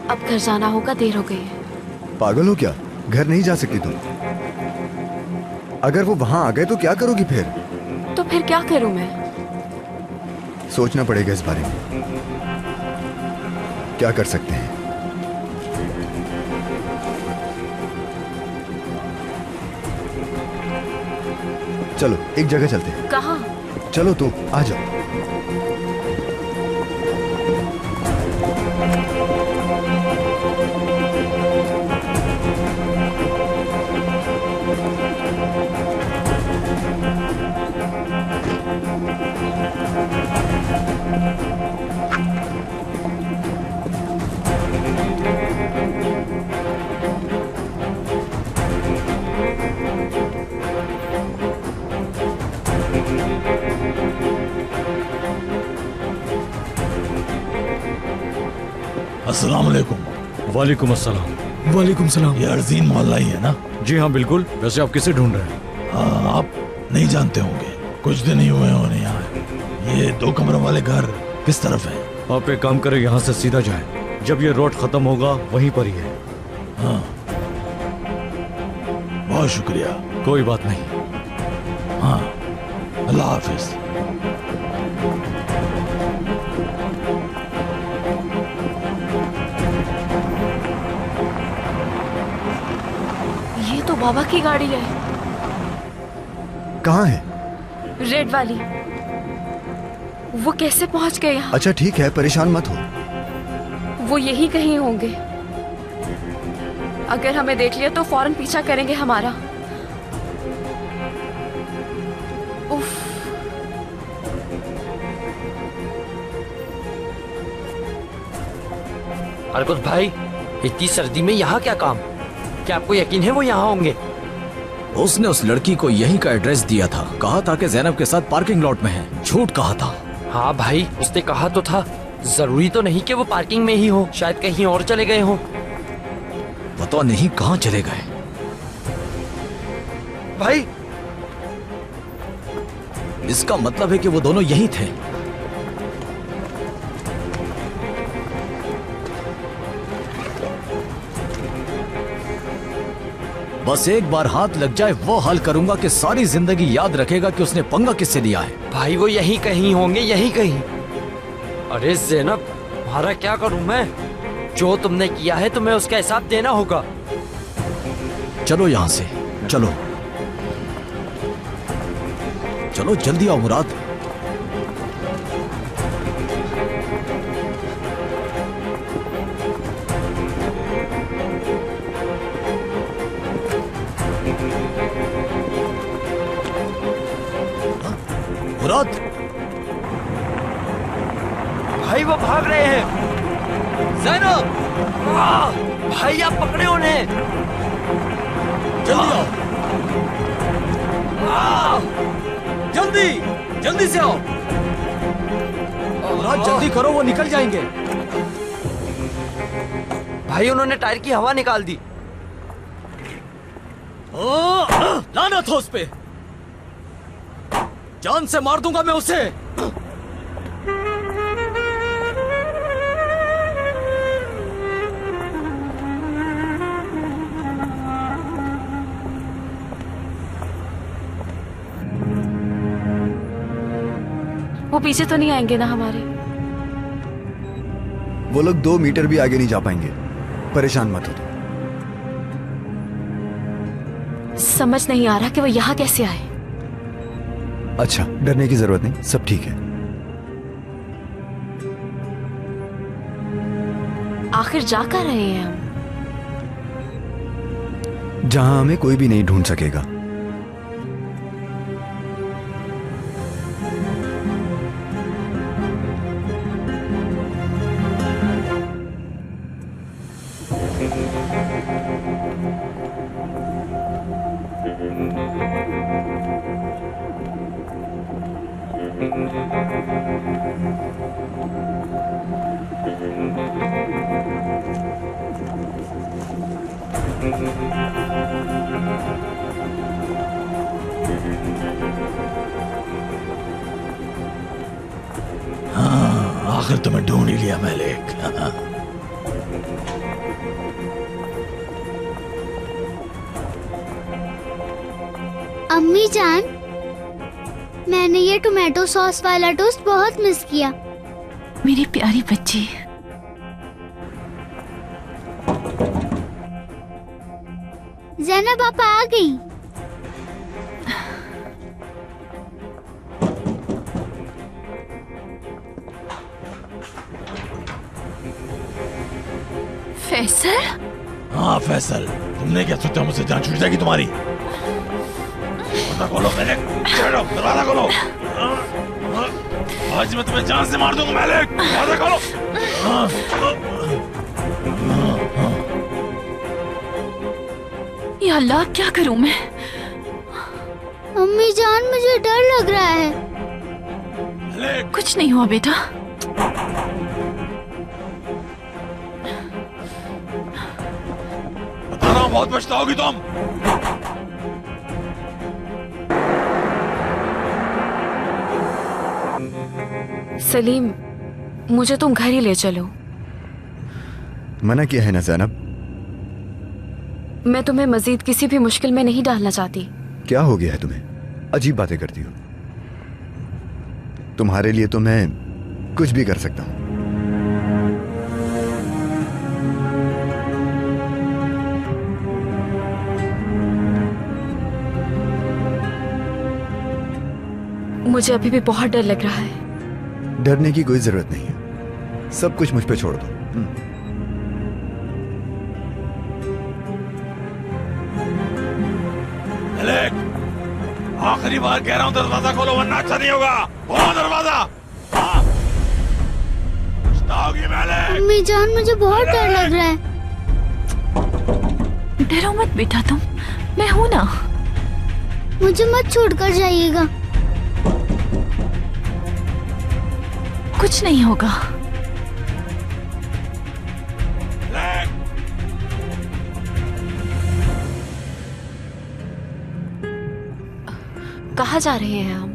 अब घर जाना होगा, देर हो गई है। पागल हो क्या? घर नहीं जा सकती तुम। अगर वो वहां आ गए तो क्या करोगी फिर? तो फिर क्या करूं मैं? सोचना पड़ेगा इस बारे में। क्या कर सकते हैं? चलो एक जगह चलते हैं। कहाँ? चलो तो आ जाओ। अस्सलाम वालेकुम। वालेकुम अस्सलाम। वालेकुम सलाम। ये अर्जीन मोहल्ला ही है ना? जी हाँ बिल्कुल। वैसे आप किसे ढूंढ रहे हैं? हाँ, आप नहीं जानते होंगे, कुछ दिन ही हुए होने यहाँ। ये 2 कमरों वाले घर किस तरफ है? आप एक काम करें, यहाँ से सीधा जाएं। जब ये रोड खत्म होगा वहीं पर ही है। हाँ, बहुत शुक्रिया। कोई बात नहीं। हाँ, अल्लाह हाफिज। ये तो बाबा की गाड़ी है। कहाँ है? रेड वाली। वो कैसे पहुंच गए यहाँ? अच्छा ठीक है, परेशान मत हो। वो यही कहीं होंगे। अगर हमें देख लिया तो फौरन पीछा करेंगे हमारा। उफ। अर्कुत भाई, इतनी सर्दी में यहाँ क्या काम? क्या आपको यकीन है वो यहाँ होंगे? उसने उस लड़की को यहीं का एड्रेस दिया था, कहा था कि ज़ैनब के साथ पार्किंग लॉट में है। झूठ कहा था। हाँ भाई, उसने कहा तो था। जरूरी तो नहीं कि वो पार्किंग में ही हो, शायद कहीं और चले गए हो। पता नहीं कहाँ चले गए। भाई, इसका मतलब है कि वो दोनों यहीं थे। बस एक बार हाथ लग जाए, वो हाल करूंगा कि सारी जिंदगी याद रखेगा कि उसने पंगा किससे लिया है। भाई वो यहीं कहीं होंगे, यहीं कहीं। अरे ज़ैनब, तुम्हारा क्या करूं मैं? जो तुमने किया है तुम्हें उसका हिसाब देना होगा। चलो यहाँ से, चलो चलो जल्दी आओ मुराद। मुराद, भाई वो भाग रहे हैं। ज़ैनब, भाई आप पकड़े उन्हें। जल्दी आओ, जल्दी जल्दी से आओ। मुराद जल्दी करो, वो निकल जाएंगे। भाई उन्होंने टायर की हवा निकाल दी। लानत हो उस पे, जान से मार दूंगा मैं उसे। वो पीछे तो नहीं आएंगे ना हमारे? वो लोग 2 मीटर भी आगे नहीं जा पाएंगे, परेशान मत हो तुम। समझ नहीं आ रहा कि वो यहाँ कैसे आए। अच्छा, डरने की जरूरत नहीं, सब ठीक है। आखिर जा कर रहे हैं हम? जहां हमें कोई भी नहीं ढूंढ सकेगा। आखिर तुम्हें ढूंढ ही लिया मलिक। अम्मी जान, मैंने ये टोमेटो सॉस वाला टोस्ट बहुत मिस किया। मेरी प्यारी बच्ची। ज़ैनब पापा आ गई। फैसल? हाँ फैसल, तुमने क्या सोचा मुझसे जान छूट जाएगी तुम्हारी? दरवाजा खोलो मलिक, दरवाजा खोलो। आज मैं तुम्हें जान से मार दूंगा मलिक, दरवाजा खोलो। या अल्लाह, क्या करूं मैं? अम्मी जान, मुझे डर लग रहा है। कुछ नहीं हुआ बेटा। बता रहा हूँ, बहुत पछताओगी तुम। सलीम, मुझे तुम घर ही ले चलो। मना किया है ना ज़ैनब। मैं तुम्हें मजीद किसी भी मुश्किल में नहीं डालना चाहती। क्या हो गया है तुम्हें? अजीब बातें करती हो। तुम्हारे लिए तो मैं कुछ भी कर सकता हूं। मुझे अभी भी बहुत डर लग रहा है। डरने की कोई जरूरत नहीं है, सब कुछ मुझ पे छोड़ दो। आखिरी बार कह रहा हूँ, दरवाजा खोलो वरना अच्छा नहीं होगा। खोलो दरवाजा। पछताओगी मलिक। अम्मी जान, मुझे बहुत डर लग रहा है। डरो मत बेटा तुम, मैं हूं ना। मुझे मत छोड़कर जाइएगा। कुछ नहीं होगा। कहाँ जा रहे हैं हम?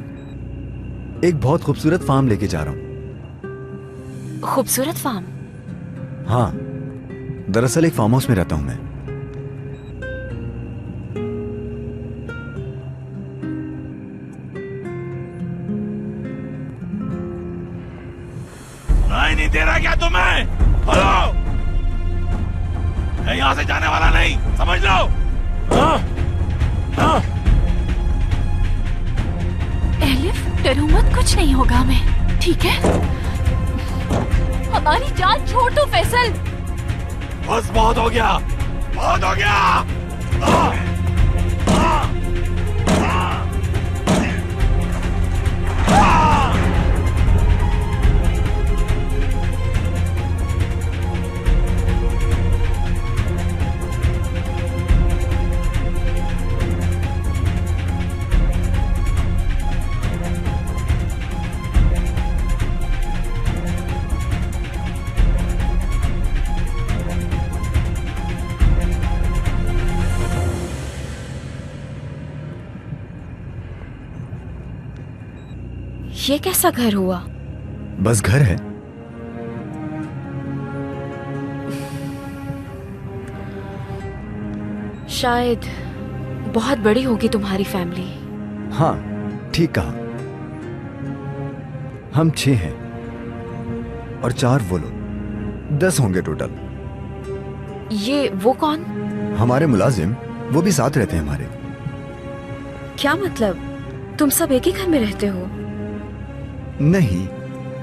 एक बहुत खूबसूरत फार्म लेके जा रहा हूँ। खूबसूरत फार्म? हाँ, दरअसल एक फार्म हाउस में रहता हूँ मैं। नहीं दे रहा क्या तुम्हें? हेलो, मैं यहाँ से जाने वाला नहीं, समझ लो। हाँ? हाँ? एलिफ, डरो मत, कुछ नहीं होगा हमें, ठीक है? हमारी जान छोड़ दो फैसल। बस बहुत हो गया, बहुत हो गया। ये कैसा घर हुआ? बस घर है। शायद बहुत बड़ी होगी तुम्हारी फैमिली। हाँ, ठीक कहा। हम 6 हैं और 4 वो लोग, 10 होंगे टोटल। ये वो कौन? हमारे मुलाजिम, वो भी साथ रहते हैं हमारे। क्या मतलब? तुम सब एक ही घर में रहते हो? नहीं,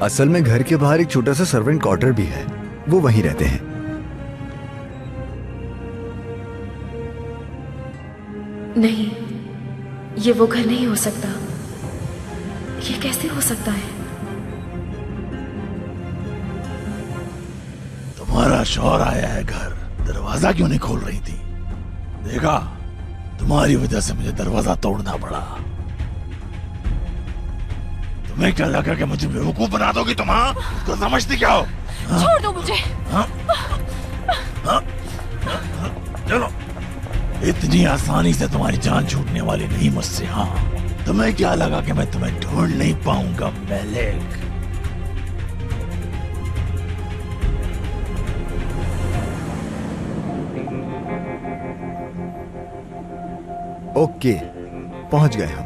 असल में घर के बाहर एक छोटा सा सर्वेंट क्वार्टर भी है, वो वहीं रहते हैं। नहीं, ये वो घर नहीं हो सकता। ये कैसे हो सकता है? तुम्हारा शौहर आया है घर, दरवाजा क्यों नहीं खोल रही थी? देखा, तुम्हारी वजह से मुझे दरवाजा तोड़ना पड़ा। तुम्हें क्या लगा कि मुझे बेवकूफ बना दोगी तुम? हाँ, तो समझती क्या हो? छोड़ दो मुझे। हाँ? हाँ? चलो, इतनी आसानी से तुम्हारी जान छूटने वाली नहीं मुझसे। हाँ, तुम्हें क्या लगा कि मैं तुम्हें ढूंढ नहीं पाऊंगा मेलिक? ओके, पहुंच गए हम।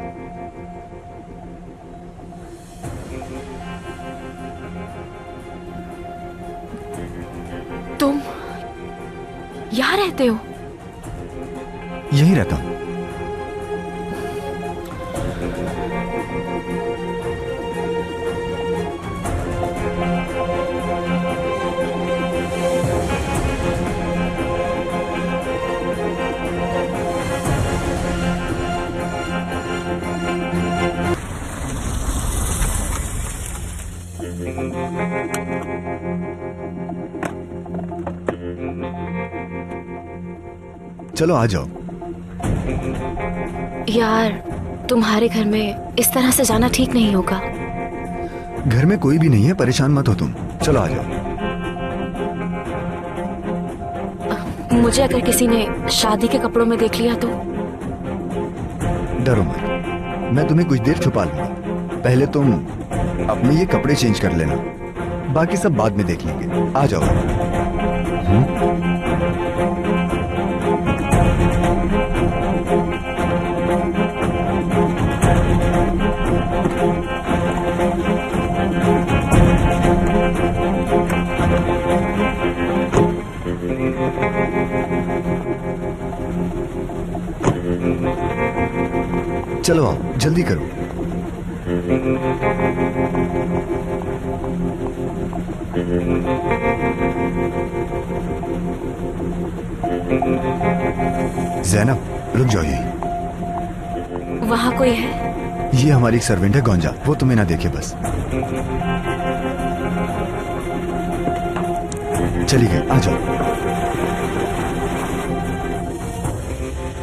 तुम यहाँ रहते हो? यहीं रहता हूं। चलो आ जाओ। यार, तुम्हारे घर में इस तरह से जाना ठीक नहीं होगा। घर में कोई भी नहीं है, परेशान मत हो तुम। चलो आ जाओ। मुझे अगर किसी ने शादी के कपड़ों में देख लिया तो? डरो मत, मैं तुम्हें कुछ देर छुपा लूंगा। पहले तुम अपने ये कपड़े चेंज कर लेना, बाकी सब बाद में देख लेंगे। आ जाओ। चलो आओ, जल्दी करो। ज़ैनब, रुक जाओ यहीं। वहाँ कोई है? ये हमारी एक सर्वेंट है गौंजा, वो तुम्हें ना देखे बस। चली गई, आ जाओ।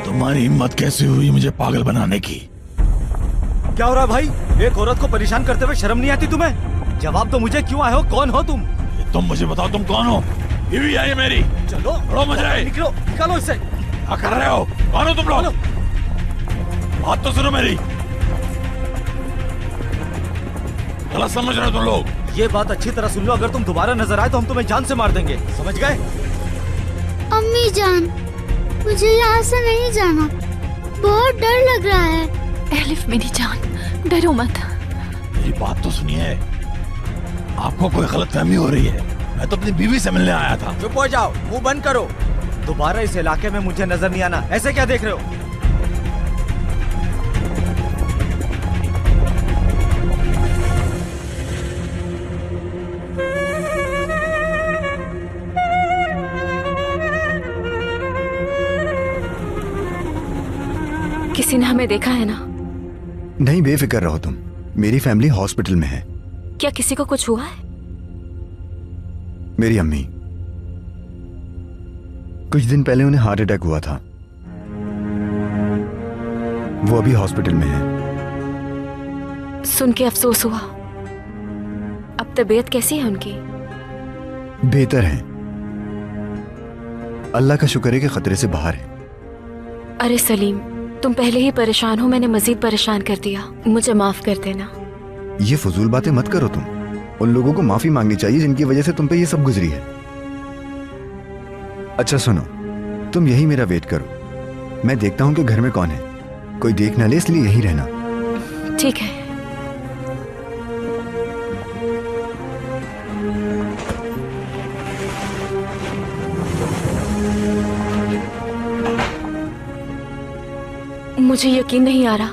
तुम्हारी हिम्मत कैसे हुई मुझे पागल बनाने की? क्या हो रहा है भाई? एक औरत को परेशान करते हुए शर्म नहीं आती तुम्हें? जवाब तो मुझे, क्यों आए हो? कौन हो तुम? तुम मुझे बताओ, तुम कौन हो? बीवी आई है मेरी। चलो मुझे निकलो, निकालो इससे। क्या कर रहे हो? कौन हो तुम लोग? बात तो सुनो मेरी। गलत समझ रहे हो तुम लोग। ये बात अच्छी तरह सुन लो, अगर तुम दोबारा नजर आए तो हम तुम्हें जान से मार देंगे, समझ गए? अम्मी जान, मुझे यहाँ से नहीं जाना, बहुत डर लग रहा है। एलिफ मेरी जान, डरो मत। मेरी बात तो सुनिए, आपको कोई गलतफहमी हो रही है। मैं तो अपनी बीवी से मिलने आया था। चुप हो जाओ, मुंह बंद करो। दोबारा इस इलाके में मुझे नजर नहीं आना। ऐसे क्या देख रहे हो? किसी ने हमें देखा है ना? नहीं, बेफिक्र रहो तुम। मेरी फैमिली हॉस्पिटल में है। क्या किसी को कुछ हुआ है? मेरी अम्मी, कुछ दिन पहले उन्हें हार्ट अटैक हुआ था। वो अभी हॉस्पिटल में है। सुन के अफसोस हुआ। अब तबीयत कैसी है उनकी? बेहतर है, अल्लाह का शुक्र है कि खतरे से बाहर है। अरे सलीम, तुम पहले ही परेशान हो, मैंने मजीद परेशान कर दिया, मुझे माफ कर देना। ये फजूल बातें मत करो तुम। उन लोगों को माफी मांगनी चाहिए जिनकी वजह से तुम पे ये सब गुजरी है। अच्छा सुनो, तुम यही मेरा वेट करो, मैं देखता हूँ कि घर में कौन है। कोई देख ना ले, इसलिए यहीं रहना। ठीक है। मुझे यकीन नहीं आ रहा।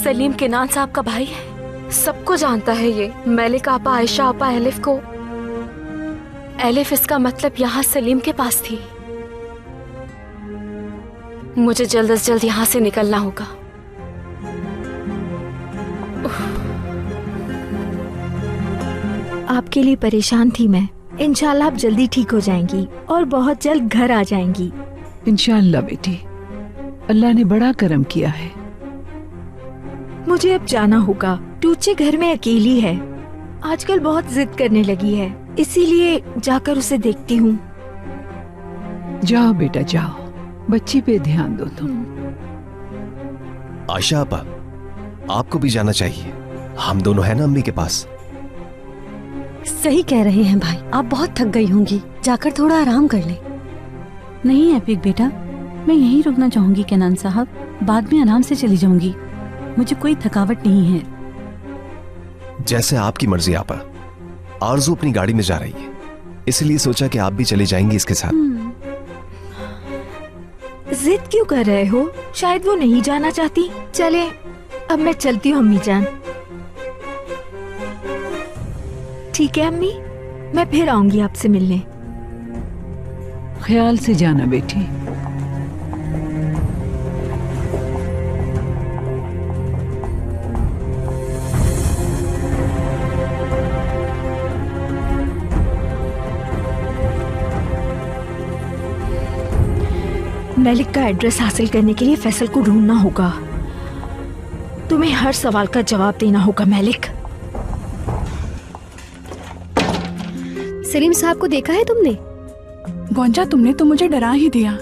सलीम केनान साहब का भाई है, सबको जानता है ये। मलिक आपा, आयशा आपा, एलिफ को। एलिफ इसका मतलब यहाँ सलीम के पास थी। मुझे जल्द से जल्द यहाँ से निकलना होगा। आपके लिए परेशान थी मैं। इंशाल्लाह आप जल्दी ठीक हो जाएंगी और बहुत जल्द घर आ जाएंगी। इंशाल्लाह बेटी, अल्लाह ने बड़ा करम किया है। मुझे अब जाना होगा। टूचे घर में अकेली है, आजकल बहुत जिद करने लगी है, इसीलिए जाकर उसे देखती हूँ। जाओ बेटा जाओ, बच्ची पे ध्यान दो तुम। आयशा आपा, आपको भी जाना चाहिए। हम दोनों हैं ना अम्मी के पास। सही कह रहे हैं भाई, आप बहुत थक गई होंगी, जाकर थोड़ा आराम कर ले। नहीं एपिक बेटा, मैं यहीं रुकना चाहूंगी केनान साहब, बाद में आराम से चली जाऊंगी। मुझे कोई थकावट नहीं है। जैसे आपकी मर्जी आपा। आरजू अपनी गाड़ी में जा रही है, इसलिए सोचा कि आप भी चली जाएंगी इसके साथ। जिद क्यों कर रहे हो? शायद वो नहीं जाना चाहती। चले, अब मैं चलती हूँ अम्मी जान। ठीक है अम्मी, मैं फिर आऊंगी आपसे मिलने। ख्याल से जाना बेटी। मलिक का एड्रेस हासिल करने के लिए फैसल को ढूंढना होगा। तुम्हें हर सवाल का जवाब देना होगा मलिक। सलीम साहब को देखा है तुमने? गोंजा, तुमने तो मुझे डरा ही दिया।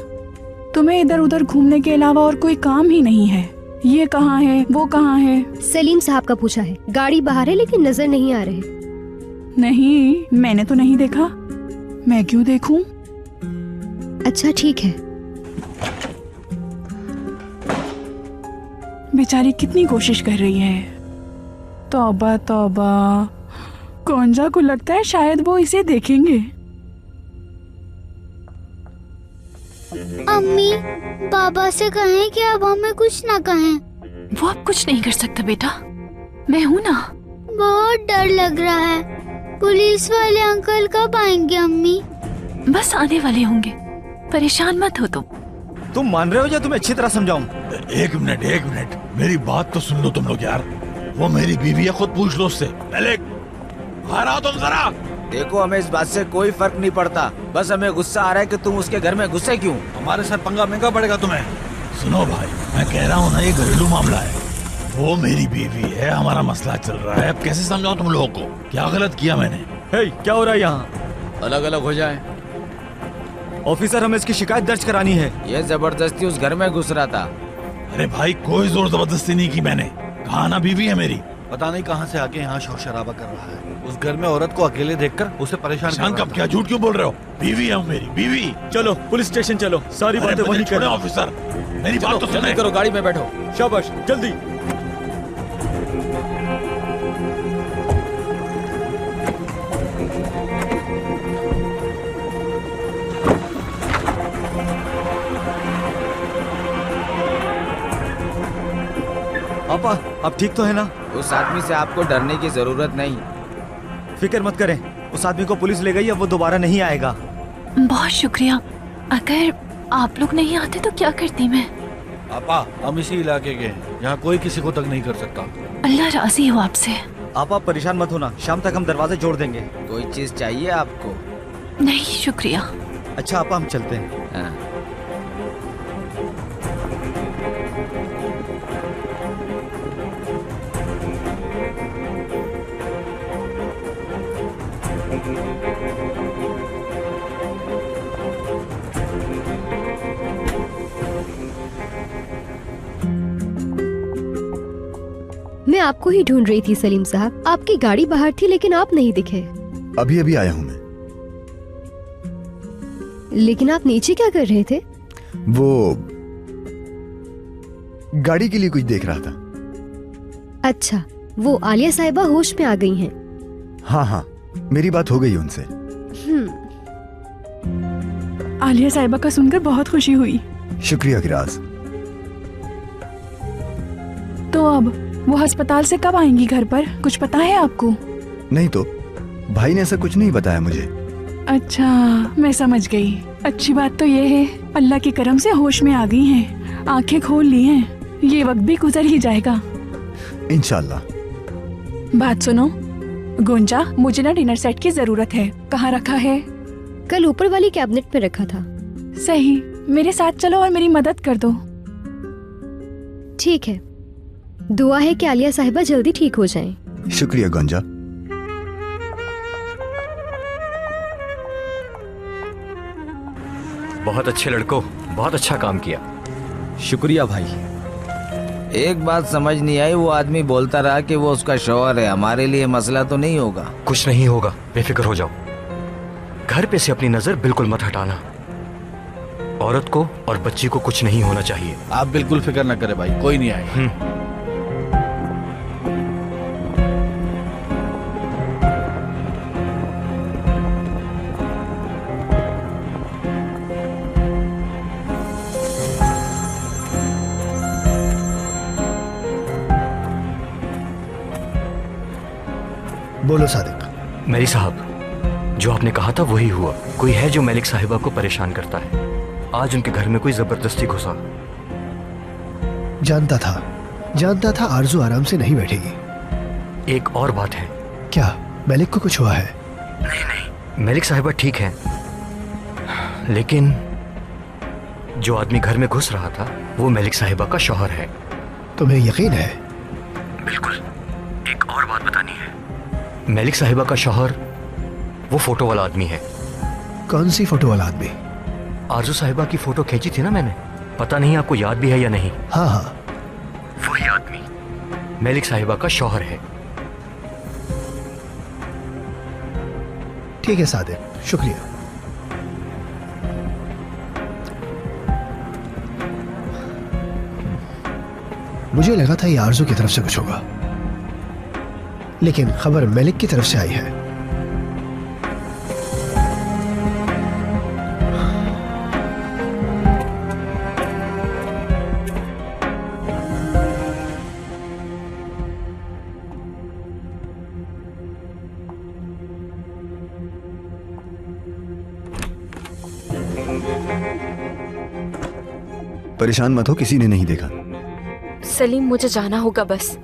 तुम्हें इधर उधर घूमने के अलावा और कोई काम ही नहीं है। ये कहाँ है, वो कहाँ है? सलीम साहब का पूछा है, गाड़ी बाहर है लेकिन नजर नहीं आ रहे। नहीं, मैंने तो नहीं देखा। मैं क्यों देखूं? अच्छा ठीक है। बेचारी कितनी कोशिश कर रही है। तौबा तौबा, गोंजा को लगता है शायद वो इसे देखेंगे। अम्मी, पापा से कहें कि अब हमें कुछ ना कहें। वो अब कुछ नहीं कर सकता बेटा, मैं हूँ ना। बहुत डर लग रहा है। पुलिस वाले अंकल कब आएंगे अम्मी? बस आने वाले होंगे, परेशान मत हो तुम। तुम मान रहे हो या तुम्हें अच्छी तरह समझाऊं? एक मिनट, मेरी बात तो सुन लो तुम लोग यार। वो मेरी बीवी है, खुद पूछ लो उससे। मलिक, बाहर आओ तुम जरा। देखो, हमें इस बात से कोई फर्क नहीं पड़ता, बस हमें गुस्सा आ रहा है कि तुम उसके घर में घुसे क्यों। हमारे साथ पंगा महंगा पड़ेगा तुम्हें। सुनो भाई, मैं कह रहा हूँ ना, ये घरेलू मामला है। वो मेरी बीवी है, हमारा मसला चल रहा है। अब कैसे समझाऊं तुम लोगों को? क्या गलत किया मैंने? हे, क्या हो रहा है यहाँ? अलग अलग हो जाए। ऑफिसर, हमें इसकी शिकायत दर्ज करानी है। ये जबरदस्ती उस घर में घुस रहा था। अरे भाई, कोई जोर जबरदस्ती नहीं की मैंने। कहा ना बीवी है मेरी। पता नहीं कहाँ से आके यहाँ शोर शराबा कर रहा है। उस घर में औरत को अकेले देखकर उसे परेशान कब क्या झूठ क्यों बोल रहे हो? बीवी है मेरी बीवी। चलो पुलिस स्टेशन चलो, सारी बातें वहीं करें। ऑफिसर, मेरी बात तो जल्दी करो, गाड़ी में बैठो। शाबाश, जल्दी। पापा, आप ठीक तो है ना? उस आदमी से आपको डरने की जरूरत नहीं। फिक्र मत करें, उस आदमी को पुलिस ले गई, अब वो दोबारा नहीं आएगा। बहुत शुक्रिया। अगर आप लोग नहीं आते तो क्या करती मैं? आपा, हम इसी इलाके के हैं, यहाँ कोई किसी को तक नहीं कर सकता। अल्लाह राजी हो आपसे। आप परेशान मत होना, शाम तक हम दरवाजे जोड़ देंगे। कोई चीज चाहिए आपको? नहीं शुक्रिया। अच्छा आपा, हम चलते हैं। हाँ। मैं आपको ही ढूंढ रही थी सलीम साहब। आपकी गाड़ी बाहर थी लेकिन आप नहीं दिखे। अभी अभी आया हूँ मैं। लेकिन आप नीचे क्या कर रहे थे? वो गाड़ी के लिए कुछ देख रहा था। अच्छा, वो आलिया साहिबा होश में आ गई हैं। हाँ, मेरी बात हो गई उनसे। आलिया साहिबा का सुनकर बहुत खुशी हुई। शुक्रिया गिराज। अब वो अस्पताल से कब आएंगी घर पर, कुछ पता है आपको? नहीं तो भाई ने ऐसा कुछ नहीं बताया मुझे। अच्छा, मैं समझ गई। अच्छी बात तो ये है अल्लाह के करम से होश में आ गई हैं, आंखें खोल ली हैं। ये वक्त भी गुजर ही जाएगा इंशाल्लाह। बात सुनो गुंजा, मुझे ना डिनर सेट की जरूरत है। कहाँ रखा है? कल ऊपर वाली कैबिनेट में रखा था। सही, मेरे साथ चलो और मेरी मदद कर दो। ठीक है, दुआ है कि आलिया साहिबा जल्दी ठीक हो जाएं। शुक्रिया गुंजा। बहुत अच्छे लड़कों, बहुत अच्छा काम किया। शुक्रिया भाई। एक बात समझ नहीं आई, वो आदमी बोलता रहा कि वो उसका शौहर है। हमारे लिए मसला तो नहीं होगा? कुछ नहीं होगा, बेफिक्र हो जाओ। घर पे से अपनी नजर बिल्कुल मत हटाना। औरत को और बच्ची को कुछ नहीं होना चाहिए। आप बिल्कुल फिक्र न करें भाई, कोई नहीं आएगा। बोलो सादिक। मेरी साहब, जो आपने कहा था वही हुआ। कोई है जो मलिक साहिबा को परेशान करता है। आज उनके घर में कोई जबरदस्ती घुसा। जानता था आरजू आराम से नहीं बैठेगी। एक और बात है। क्या मलिक को कुछ हुआ है? नहीं, मलिक साहिबा ठीक है, लेकिन जो आदमी घर में घुस रहा था वो मलिक साहिबा का शौहर है। तुम्हें यकीन है? बिल्कुल। एक और बात बतानी है। मलिक साहिबा का शौहर वो फोटो वाला आदमी है। कौन सी फोटो वाला आदमी? आरजू साहिबा की फोटो खींची थी ना मैंने, पता नहीं आपको याद भी है या नहीं। हाँ हाँ, वही आदमी मलिक साहिबा का शौहर है। ठीक है सादिक, शुक्रिया। मुझे लगा था ये आरजू की तरफ से कुछ होगा, लेकिन खबर मलिक की तरफ से आई है। परेशान मत हो, किसी ने नहीं देखा। सलीम, मुझे जाना होगा बस।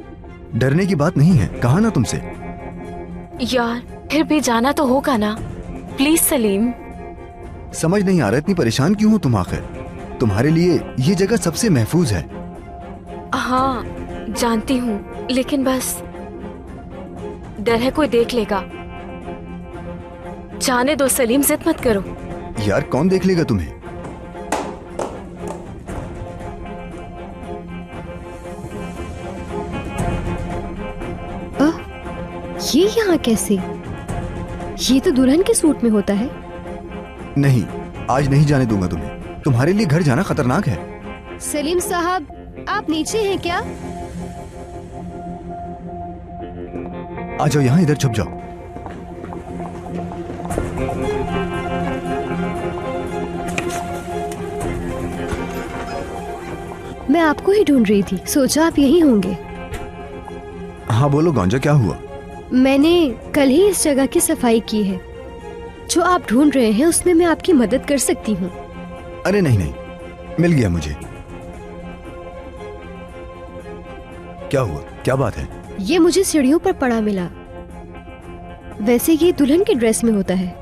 डरने की बात नहीं है, कहा ना तुमसे। यार, फिर भी जाना तो होगा ना। प्लीज सलीम। समझ नहीं आ रहा इतनी परेशान क्यों हो तुम आखिर? तुम्हारे लिए ये जगह सबसे महफूज है। हाँ जानती हूँ, लेकिन बस डर है कोई देख लेगा। जाने दो सलीम, जिद मत करो। यार कौन देख लेगा तुम्हें? ये यहाँ कैसे? ये तो दुल्हन के सूट में होता है। नहीं, आज नहीं जाने दूंगा तुम्हें। तुम्हारे लिए घर जाना खतरनाक है। सलीम साहब, आप नीचे हैं क्या? आ जाओ यहाँ, इधर छुप जाओ। मैं आपको ही ढूंढ रही थी, सोचा आप यहीं होंगे। हाँ बोलो गौंजा, क्या हुआ? मैंने कल ही इस जगह की सफाई की है। जो आप ढूंढ रहे हैं उसमें मैं आपकी मदद कर सकती हूँ। अरे नहीं नहीं, मिल गया मुझे। क्या हुआ, क्या बात है? ये मुझे सीढ़ियों पर पड़ा मिला। वैसे ये दुल्हन के ड्रेस में होता है।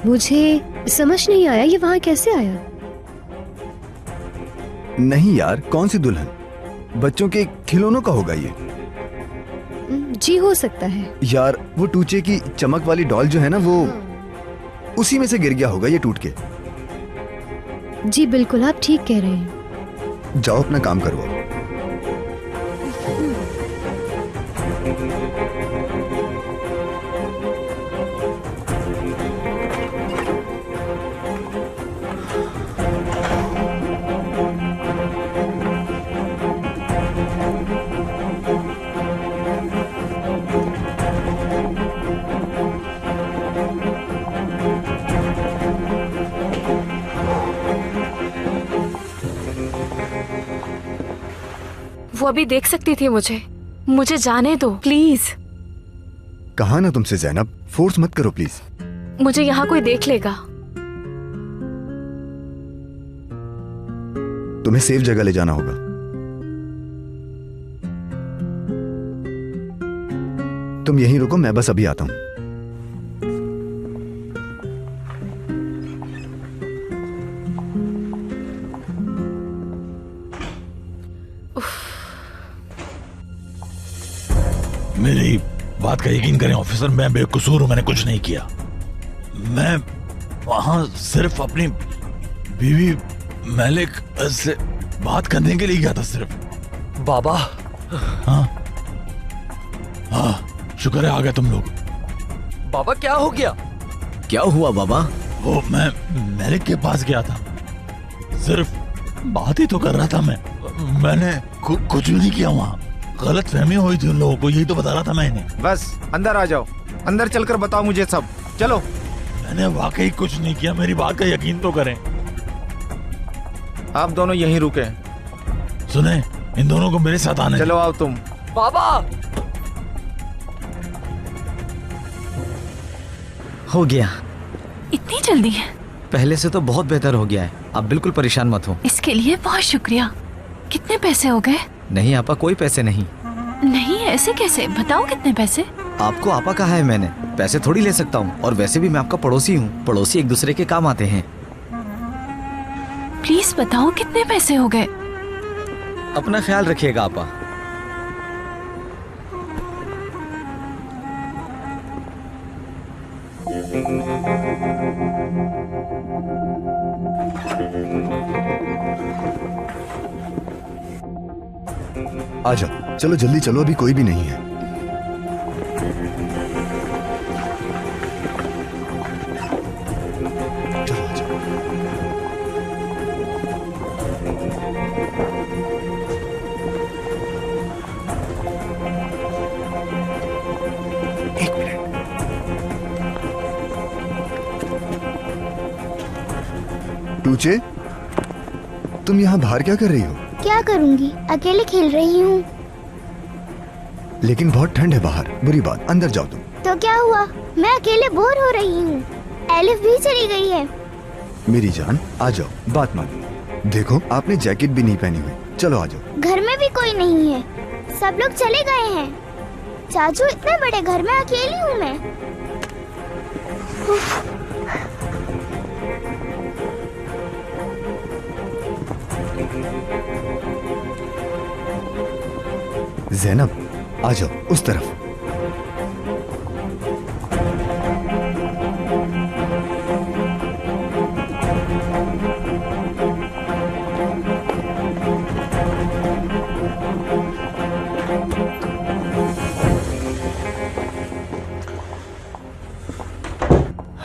मुझे समझ नहीं आया ये वहाँ कैसे आया। नहीं यार, कौन सी दुल्हन? बच्चों के खिलौनों का होगा ये। जी हो सकता है। यार वो टूचे की चमक वाली डॉल जो है ना, वो उसी में से गिर गया होगा ये टूट के। जी बिल्कुल, आप ठीक कह रहे हैं। जाओ अपना काम करो। वो अभी देख सकती थी मुझे जाने दो प्लीज। कहा ना तुमसे जैनब, फोर्स मत करो प्लीज। मुझे यहाँ कोई देख लेगा। तुम्हें सेफ जगह ले जाना होगा। तुम यहीं रुको, मैं बस अभी आता हूं। मेरी बात का यकीन करें ऑफिसर, मैं बेकसूर हूं, मैंने कुछ नहीं किया। मैं वहां सिर्फ अपनी बीवी मलिक से बात करने के लिए गया था सिर्फ। बाबा। हाँ शुक्र है आ गए तुम लोग। बाबा क्या हो गया? क्या हुआ बाबा? वो मैं मलिक के पास गया था, सिर्फ बात ही तो कर रहा था। मैंने कुछ भी नहीं किया। वहाँ गलत फहमी हुई थी उन लोगों को, यही तो बता रहा था मैं इन्हें। बस अंदर आ जाओ, अंदर चलकर बताओ मुझे सब। चलो। मैंने वाकई कुछ नहीं किया, मेरी बात का यकीन तो करें। आप दोनों यहीं रुके। सुने, इन दोनों को मेरे साथ आने। चलो आओ तुम। बाबा। हो गया। इतनी जल्दी है? पहले से तो बहुत बेहतर हो गया है, आप बिल्कुल परेशान मत हो। इसके लिए बहुत शुक्रिया। कितने पैसे हो गए? नहीं आपा, कोई पैसे नहीं। नहीं ऐसे कैसे? बताओ कितने पैसे? आपको आपा कहा है मैंने, पैसे थोड़ी ले सकता हूँ। और वैसे भी मैं आपका पड़ोसी हूँ, पड़ोसी एक दूसरे के काम आते हैं। प्लीज बताओ कितने पैसे हो गए? अपना ख्याल रखिएगा आपा। आ जाओ, चलो जल्दी चलो, अभी कोई भी नहीं है। चलो आ जाओ। एक मिनट। टूचे, तुम यहाँ बाहर क्या कर रही हो? क्या करूंगी, अकेले खेल रही हूँ। लेकिन बहुत ठंड है बाहर, बुरी बात, अंदर जाओ तुम। तो क्या हुआ, मैं अकेले बोर हो रही हूँ। एलिफ भी चली गई है। मेरी जान आ जाओ, बात मानो। देखो आपने जैकेट भी नहीं पहनी हुई, चलो आ जाओ। घर में भी कोई नहीं है, सब लोग चले गए हैं। चाचू, इतने बड़े घर में अकेली हूँ मैं। ज़ैनब आ जाओ उस तरफ।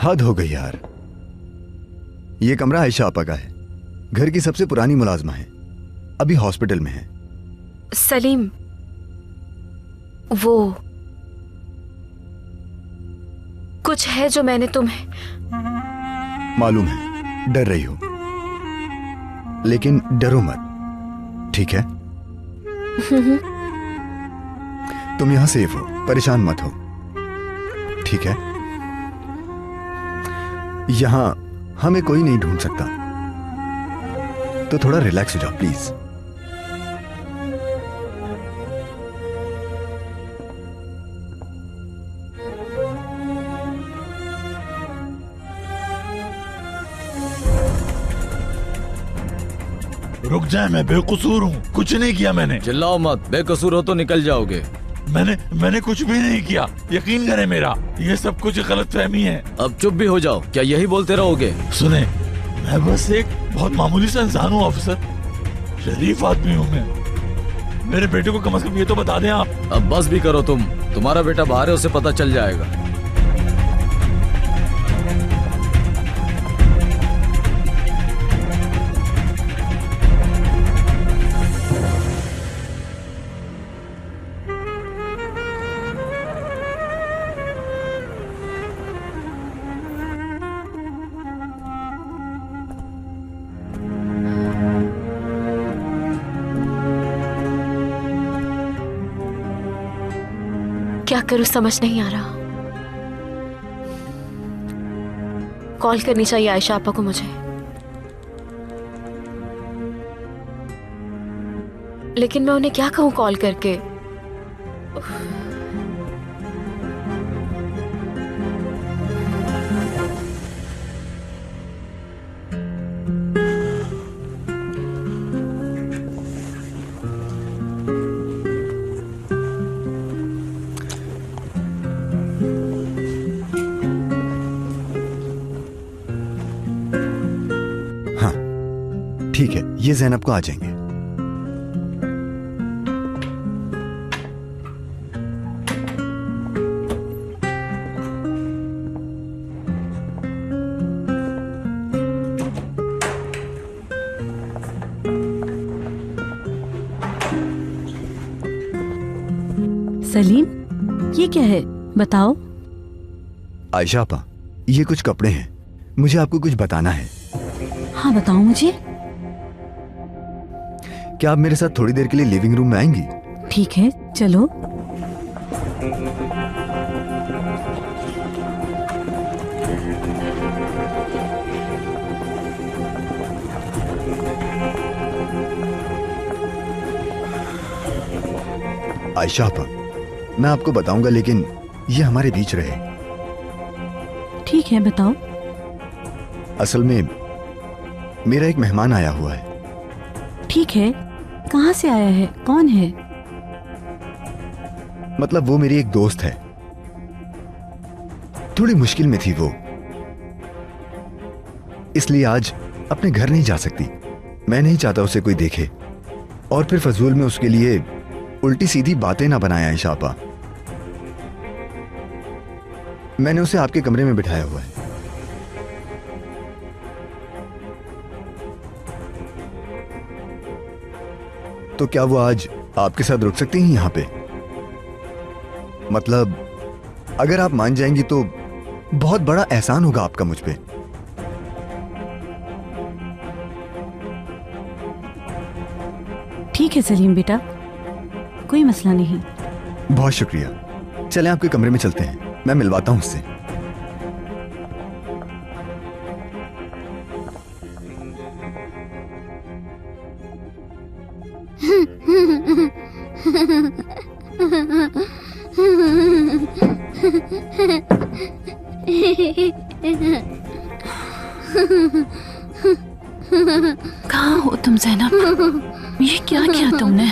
हद हो गई यार। ये कमरा आयशा आपा का है, घर की सबसे पुरानी मुलाजमा है, अभी हॉस्पिटल में है। सलीम, वो कुछ है जो मैंने तुम्हें मालूम है, डर रही हो, लेकिन डरो मत, ठीक है? तुम यहां सेफ हो, परेशान मत हो, ठीक है? यहां हमें कोई नहीं ढूंढ सकता, तो थोड़ा रिलैक्स हो जाओ प्लीज। रुक जाए, मैं बेकसूर हूँ, कुछ नहीं किया मैंने। चिल्लाओ मत, बेकसूर हो तो निकल जाओगे। मैंने कुछ भी नहीं किया, यकीन करें मेरा, ये सब कुछ गलतफहमी है। अब चुप भी हो जाओ, क्या यही बोलते रहोगे? सुने, मैं बस एक बहुत मामूली सा इंसान हूँ ऑफिसर, शरीफ आदमी हूँ मैं। मेरे बेटे को कम से कम ये तो बता दें आप। अब बस भी करो तुम, तुम्हारा बेटा बाहर है, उसे पता चल जाएगा। क्या करूं समझ नहीं आ रहा। कॉल करनी चाहिए आयशा आपा को मुझे, लेकिन मैं उन्हें क्या कहूं कॉल करके। ठीक है, ये ज़ैनब को आ जाएंगे। सलीम, ये क्या है बताओ। आयशा आपा, ये कुछ कपड़े हैं, मुझे आपको कुछ बताना है। हाँ बताओ मुझे। क्या आप मेरे साथ थोड़ी देर के लिए लिविंग रूम में आएंगी? ठीक है चलो। आयशा आपा, मैं आपको बताऊंगा, लेकिन ये हमारे बीच रहे। ठीक है बताओ। असल में मेरा एक मेहमान आया हुआ है। ठीक है, कहाँ से आया है, कौन है? मतलब वो मेरी एक दोस्त है, थोड़ी मुश्किल में थी वो, इसलिए आज अपने घर नहीं जा सकती। मैं नहीं चाहता उसे कोई देखे और फिर फजूल में उसके लिए उल्टी सीधी बातें ना बनाए। आयशा आपा, मैंने उसे आपके कमरे में बिठाया हुआ है। तो क्या वो आज आपके साथ रुक सकती हैं यहां पे? मतलब अगर आप मान जाएंगी तो बहुत बड़ा एहसान होगा आपका मुझ पे। ठीक है सलीम बेटा, कोई मसला नहीं। बहुत शुक्रिया। चलें आपके कमरे में चलते हैं, मैं मिलवाता हूं उससे। कहाँ हो तुम ज़ैनब? ये क्या किया तुमने?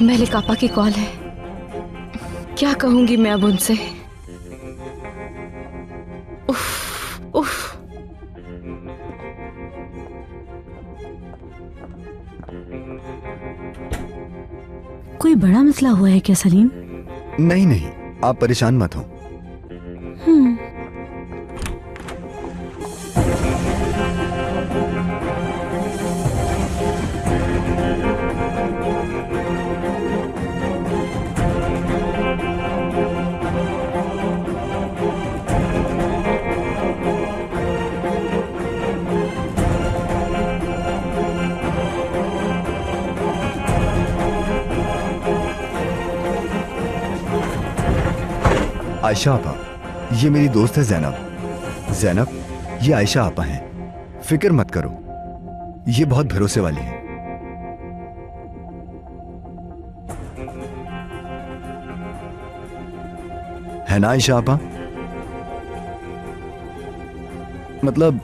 मलिक आपा की कॉल है, क्या कहूंगी मैं अब उनसे। उफ, उफ। कोई बड़ा मसला हुआ है क्या सलीम? नहीं नहीं, आप परेशान मत हो। आयशा आपा, ये मेरी दोस्त है ज़ैनब। ज़ैनब, ये आयशा आपा हैं, फिक्र मत करो, ये बहुत भरोसे वाली है। है ना आयशा आपा? मतलब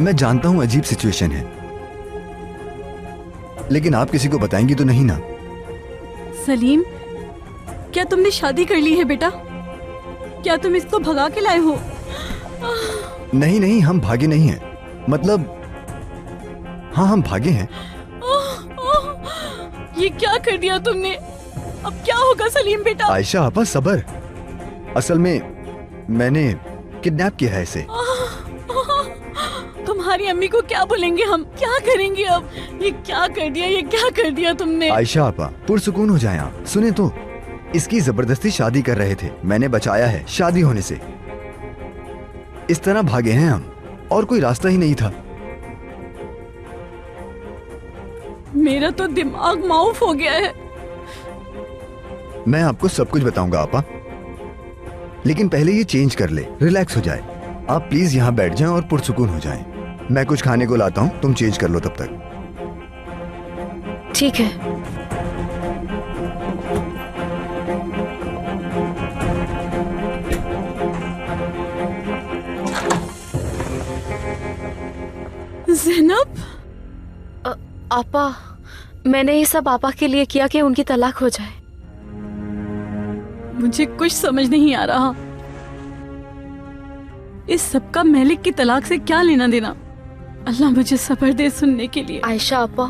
मैं जानता हूं अजीब सिचुएशन है, लेकिन आप किसी को बताएंगी तो नहीं ना? सलीम, क्या तुमने शादी कर ली है बेटा? क्या तुम इसको भगा के लाए हो? नहीं नहीं, हम भागे नहीं हैं। मतलब हाँ, हम भागे हैं। ये क्या कर दिया तुमने? अब क्या होगा सलीम बेटा? आयशा आपा सबर, असल में मैंने किडनैप किया है इसे। तुम्हारी अम्मी को क्या बोलेंगे हम? क्या करेंगे अब? ये क्या कर दिया, ये क्या कर दिया तुमने? आयशा आपा, पुरसुकून हो जाएं आप। सुने तो, इसकी जबरदस्ती शादी कर रहे थे, मैंने बचाया है शादी होने से। इस तरह भागे हैं हम, और कोई रास्ता ही नहीं था। मेरा तो दिमाग माउफ हो गया है। मैं आपको सब कुछ बताऊंगा आपा, लेकिन पहले ये चेंज कर ले, रिलैक्स हो जाए। आप प्लीज यहाँ बैठ जाएं और पुरसुकून हो जाएं। मैं कुछ खाने को लाता हूँ, तुम चेंज कर लो तब तक। ठीक है। ज़ैनब, आपा, मैंने ये सब आपा के लिए किया कि उनकी तलाक हो जाए। मुझे कुछ समझ नहीं आ रहा। इस सब का मलिक की तलाक से क्या लेना देना? अल्लाह मुझे सब्र दे सुनने के लिए। आयशा आपा,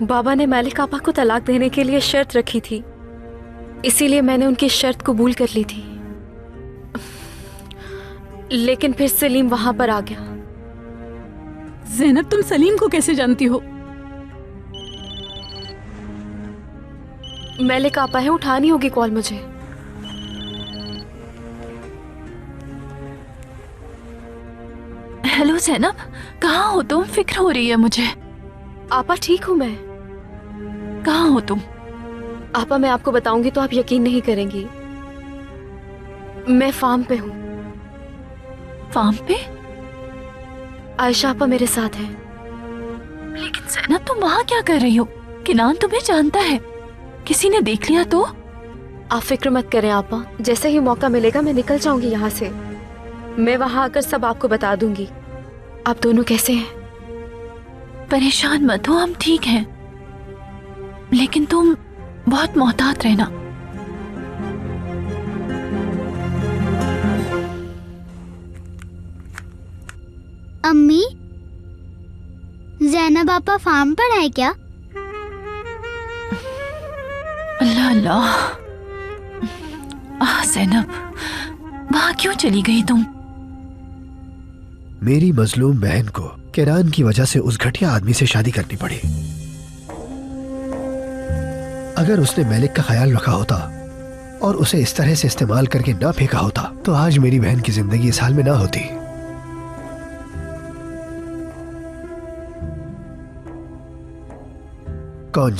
बाबा ने मलिक आपा को तलाक देने के लिए शर्त रखी थी, इसीलिए मैंने उनकी शर्त कबूल कर ली थी। लेकिन फिर सलीम वहां पर आ गया। ज़ैनब, तुम सलीम को कैसे जानती हो? मलिक आपा है, उठानी होगी कॉल मुझे। हेलो ज़ैनब, कहाँ हो तुम? फिक्र हो रही है मुझे। आपा ठीक हूँ मैं। कहाँ हो तुम? आपा, मैं आपको बताऊंगी तो आप यकीन नहीं करेंगी। मैं फार्म पे हूँ। फार्म पे? आयशा आपा मेरे साथ है। लेकिन ज़ैनब, तुम वहाँ क्या कर रही हो? किनान तुम्हें जानता है, किसी ने देख लिया तो? आप फिक्र मत करें आपा, जैसे ही मौका मिलेगा मैं निकल जाऊंगी यहाँ से। मैं वहाँ आकर सब आपको बता दूंगी। आप दोनों कैसे हैं? परेशान मत हो, हम ठीक हैं, लेकिन तुम बहुत मोहतात रहना। अम्मी, ज़ैनब आपा फार्म पर है क्या? अल्लाह अल्लाह। ज़ैनब, वहाँ क्यों चली गई तुम? मेरी मजलूम बहन को किरान की वजह से उस घटिया आदमी से शादी करनी पड़ी। अगर उसने मलिक का ख्याल रखा होता और उसे इस तरह से इस्तेमाल करके ना फेंका होता तो आज मेरी बहन की जिंदगी इस हाल में ना होती। कौन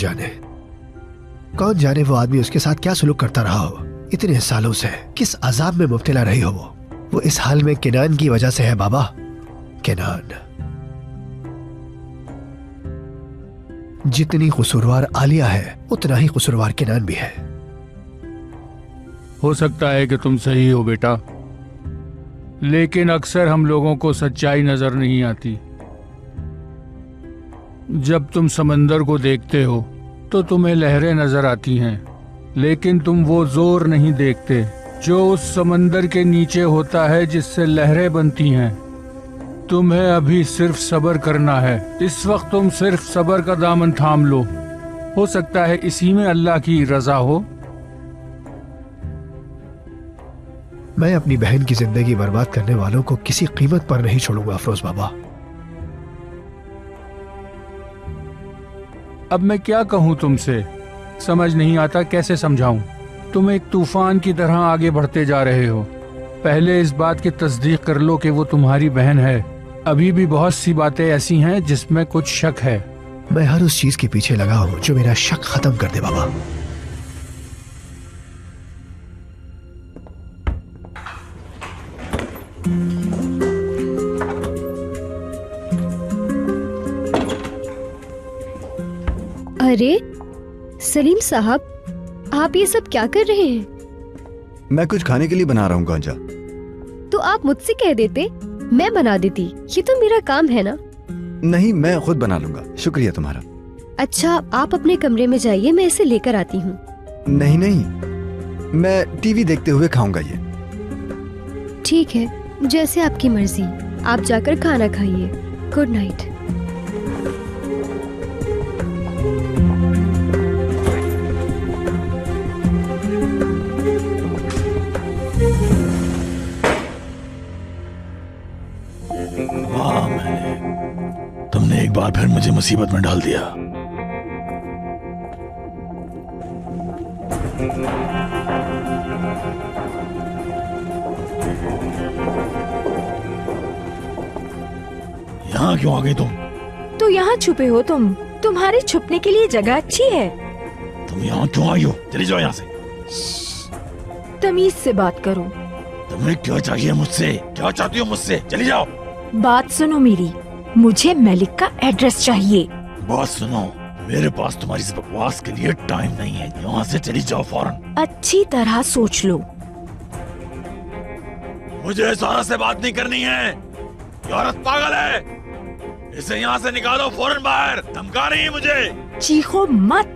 जाने वो आदमी उसके साथ क्या सुलूक करता रहा हो। इतने सालों से किस अजाब में मुब्तला रही हो वो इस हाल में किनान की वजह से है बाबा। किनान। जितनी कसूरवार आलिया है उतना ही कसूरवार किनान भी है। हो सकता है कि तुम सही हो बेटा, लेकिन अक्सर हम लोगों को सच्चाई नजर नहीं आती। जब तुम समंदर को देखते हो तो तुम्हें लहरें नजर आती हैं, लेकिन तुम वो जोर नहीं देखते जो उस समंदर के नीचे होता है जिससे लहरें बनती हैं। तुम्हें अभी सिर्फ सब्र करना है। इस वक्त तुम सिर्फ सब्र का दामन थाम लो, हो सकता है इसी में अल्लाह की रजा हो। मैं अपनी बहन की जिंदगी बर्बाद करने वालों को किसी कीमत पर नहीं छोड़ूंगा अफरोज बाबा। अब मैं क्या कहूँ तुमसे, समझ नहीं आता कैसे समझाऊं। तुम एक तूफान की तरह आगे बढ़ते जा रहे हो। पहले इस बात की तस्दीक कर लो कि वो तुम्हारी बहन है। अभी भी बहुत सी बातें ऐसी हैं जिसमें कुछ शक है। मैं हर उस चीज के पीछे लगा हूं जो मेरा शक खत्म कर दे बाबा। अरे सलीम साहब, आप ये सब क्या कर रहे हैं? मैं कुछ खाने के लिए बना रहा हूँ गांजा। तो आप मुझसे कह देते, मैं बना देती। ये तो मेरा काम है ना। नहीं, मैं खुद बना लूंगा, शुक्रिया तुम्हारा। अच्छा, आप अपने कमरे में जाइए, मैं इसे लेकर आती हूँ। नहीं नहीं, मैं टीवी देखते हुए खाऊंगा ये। ठीक है, जैसे आपकी मर्जी। आप जाकर खाना खाइए। Good night. वाह मलिक, बार फिर मुझे मुसीबत में डाल दिया। यहाँ क्यों आ गई तुम? तो यहाँ छुपे हो तुम? तुम्हारे छुपने के लिए जगह अच्छी है। तुम यहाँ क्यों आई हो? चली जाओ यहाँ से। तमीज से बात करो। तुम्हें क्या चाहिए मुझसे? क्या चाहती हो मुझसे? चली जाओ। बात सुनो मेरी, मुझे मलिक का एड्रेस चाहिए। बात सुनो, मेरे पास तुम्हारी इस बकवास के लिए टाइम नहीं है। यहाँ से चली जाओ फौरन। अच्छी तरह सोच लो। मुझे इस औरत से बात नहीं करनी है। ये औरत पागल है। इसे यहाँ से निकालो फौरन बाहर। धमका रही है मुझे। चीखो मत,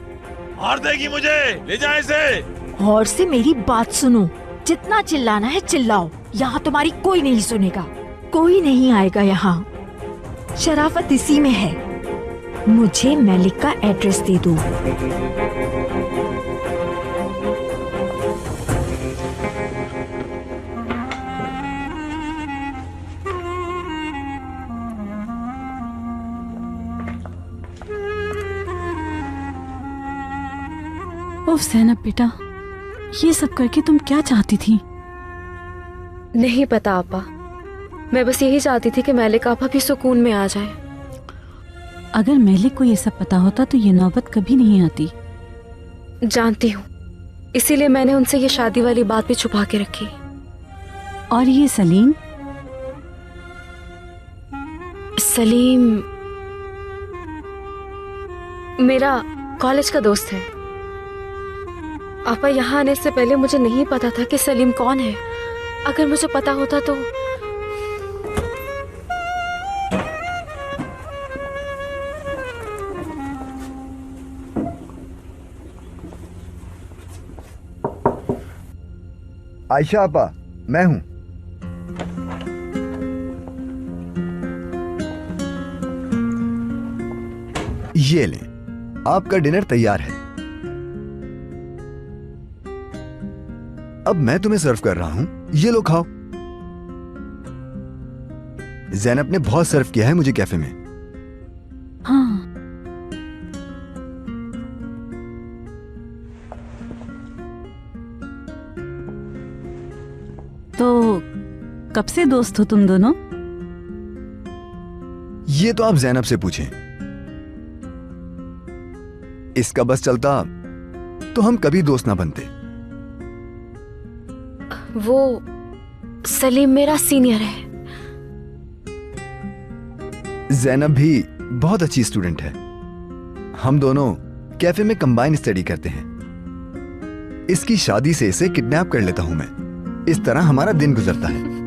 मार देगी मुझे। ले जाए इसे। और से मेरी बात सुनो, जितना चिल्लाना है चिल्लाओ। यहाँ तुम्हारी कोई नहीं सुनेगा, कोई नहीं आएगा यहाँ। शराफत इसी में है। मुझे मलिक का एड्रेस दे दो। उफ ज़ैनब बेटा, ये सब करके तुम क्या चाहती थी? नहीं पता आपा, मैं बस यही चाहती थी कि मलिक आपा भी सुकून में आ जाए। अगर मलिक को ये सब पता होता तो ये नौबत कभी नहीं आती। जानती हूँ, इसीलिए मैंने उनसे ये शादी वाली बात भी छुपा के रखी। और ये सलीम? सलीम मेरा कॉलेज का दोस्त है। आपा, यहाँ आने से पहले मुझे नहीं पता था कि सलीम कौन है। अगर मुझे पता होता तो। आयशा आपा, मैं हूं। ये लें, आपका डिनर तैयार है। अब मैं तुम्हें सर्व कर रहा हूं, ये लो खाओ। ज़ैनब ने बहुत सर्व किया है मुझे कैफे में। हाँ। तो कब से दोस्त हो तुम दोनों? ये तो आप ज़ैनब से पूछें। इसका बस चलता तो हम कभी दोस्त ना बनते। वो सलीम मेरा सीनियर है। ज़ैनब भी बहुत अच्छी स्टूडेंट है। हम दोनों कैफे में कंबाइन स्टडी करते हैं। इसकी शादी से इसे किडनैप कर लेता हूं मैं। इस तरह हमारा दिन गुजरता है।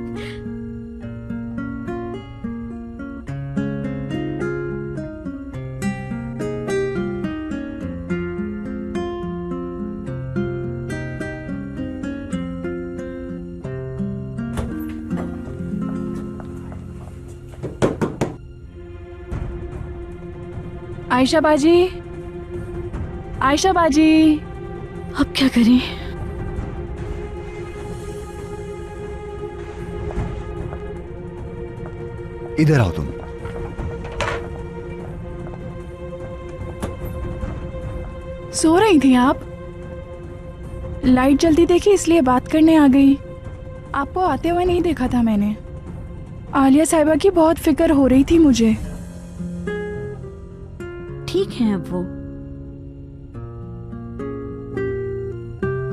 आयशा बाजी, आयशा बाजी, अब क्या करें? इधर आओ तुम। सो रही थी आप? लाइट जल्दी देखी इसलिए बात करने आ गई। आपको आते हुए नहीं देखा था मैंने। आलिया साहिबा की बहुत फिक्र हो रही थी मुझे। ठीक है अब वो।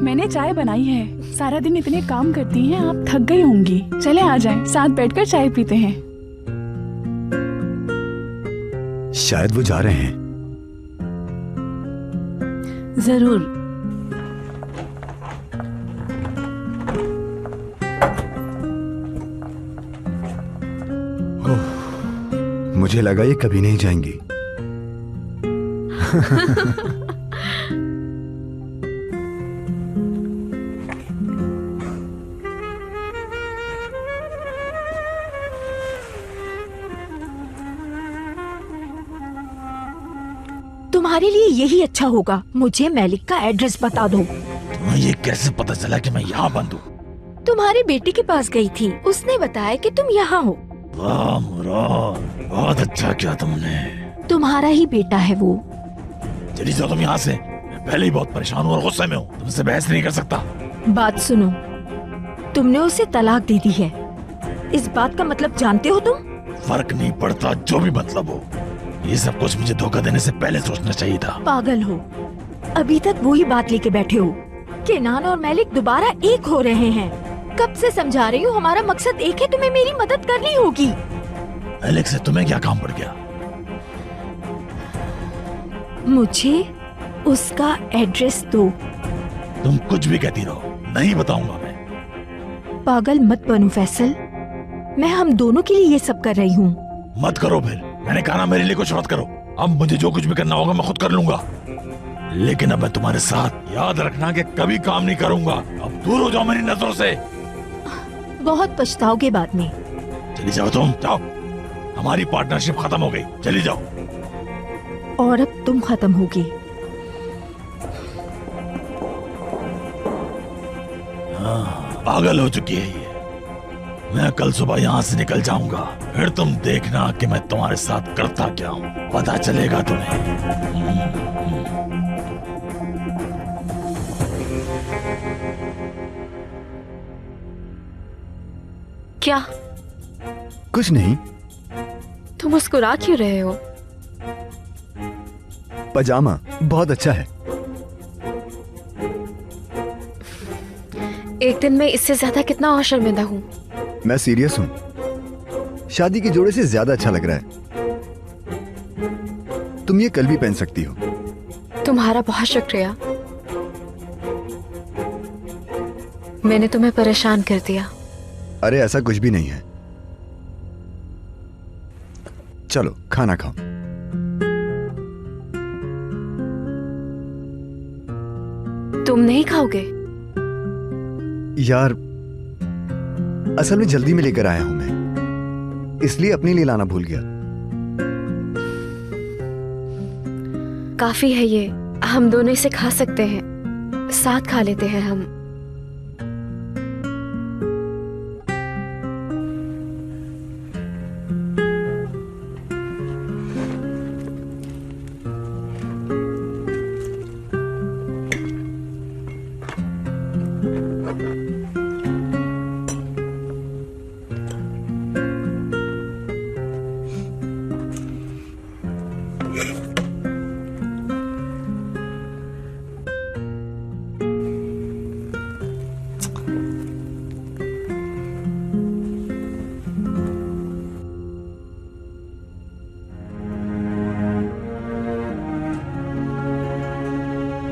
मैंने चाय बनाई है। सारा दिन इतने काम करती हैं, आप थक गई होंगी। चले आ जाएं, साथ बैठकर चाय पीते हैं। शायद वो जा रहे हैं। जरूर। मुझे लगा ये कभी नहीं जाएंगी। तुम्हारे लिए यही अच्छा होगा। मुझे मलिक का एड्रेस बता दो। तुम्हें ये कैसे पता चला कि मैं यहाँ बंद हूँ? तुम्हारी बेटी के पास गई थी, उसने बताया कि तुम यहाँ हो। वाह मुराद, बहुत अच्छा किया तुमने। तुम्हारा ही बेटा है वो। चली जाओ तुम यहाँ से। मैं पहले ही बहुत परेशान हूँ और गुस्से में हूँ। तुमसे बहस नहीं कर सकता। बात सुनो, तुमने उसे तलाक दे दी है, इस बात का मतलब जानते हो तुम? फर्क नहीं पड़ता, जो भी मतलब हो। ये सब कुछ मुझे धोखा देने से पहले सोचना चाहिए था। पागल हो, अभी तक वही बात लेके बैठे हो। केनान और मैलिक दोबारा एक हो रहे हैं। कब से समझा रही हूँ, हमारा मकसद एक है, तुम्हें मेरी मदद करनी होगी। मैलिक से तुम्हें क्या काम पड़ गया? मुझे उसका एड्रेस दो। तुम कुछ भी कहती रहो, नहीं बताऊंगा मैं। पागल मत बनो फैसल, मैं हम दोनों के लिए ये सब कर रही हूँ। मत करो फिर, मैंने कहा ना मेरे लिए कुछ मत करो। अब मुझे जो कुछ भी करना होगा मैं खुद कर लूंगा, लेकिन अब मैं तुम्हारे साथ, याद रखना कि कभी काम नहीं करूंगा। अब दूर हो जाओ मेरी नजरों से। बहुत पछताओगे बाद में। चली जाओ तुम, जाओ। हमारी पार्टनरशिप खत्म हो गई, चली जाओ। और अब तुम खत्म होगी। हाँ, पागल हो चुकी है ये। मैं कल सुबह यहाँ से निकल जाऊंगा, फिर तुम देखना कि मैं तुम्हारे साथ करता क्या हूँ, पता चलेगा तुम्हें। क्या? कुछ नहीं। तुम मुस्कुरा क्यों रहे हो? पजामा बहुत अच्छा है। एक दिन में इससे ज्यादा कितना और शर्मिंदा हूँ। मैं सीरियस हूँ, शादी के जोड़े से ज्यादा अच्छा लग रहा है। तुम ये कल भी पहन सकती हो। तुम्हारा बहुत शुक्रिया, मैंने तुम्हें परेशान कर दिया। अरे ऐसा कुछ भी नहीं है। चलो खाना खाओ। तुम नहीं खाओगे? यार असल में जल्दी में लेकर आया हूं मैं, इसलिए अपने लिए लाना भूल गया। काफी है ये, हम दोनों इसे खा सकते हैं, साथ खा लेते हैं हम।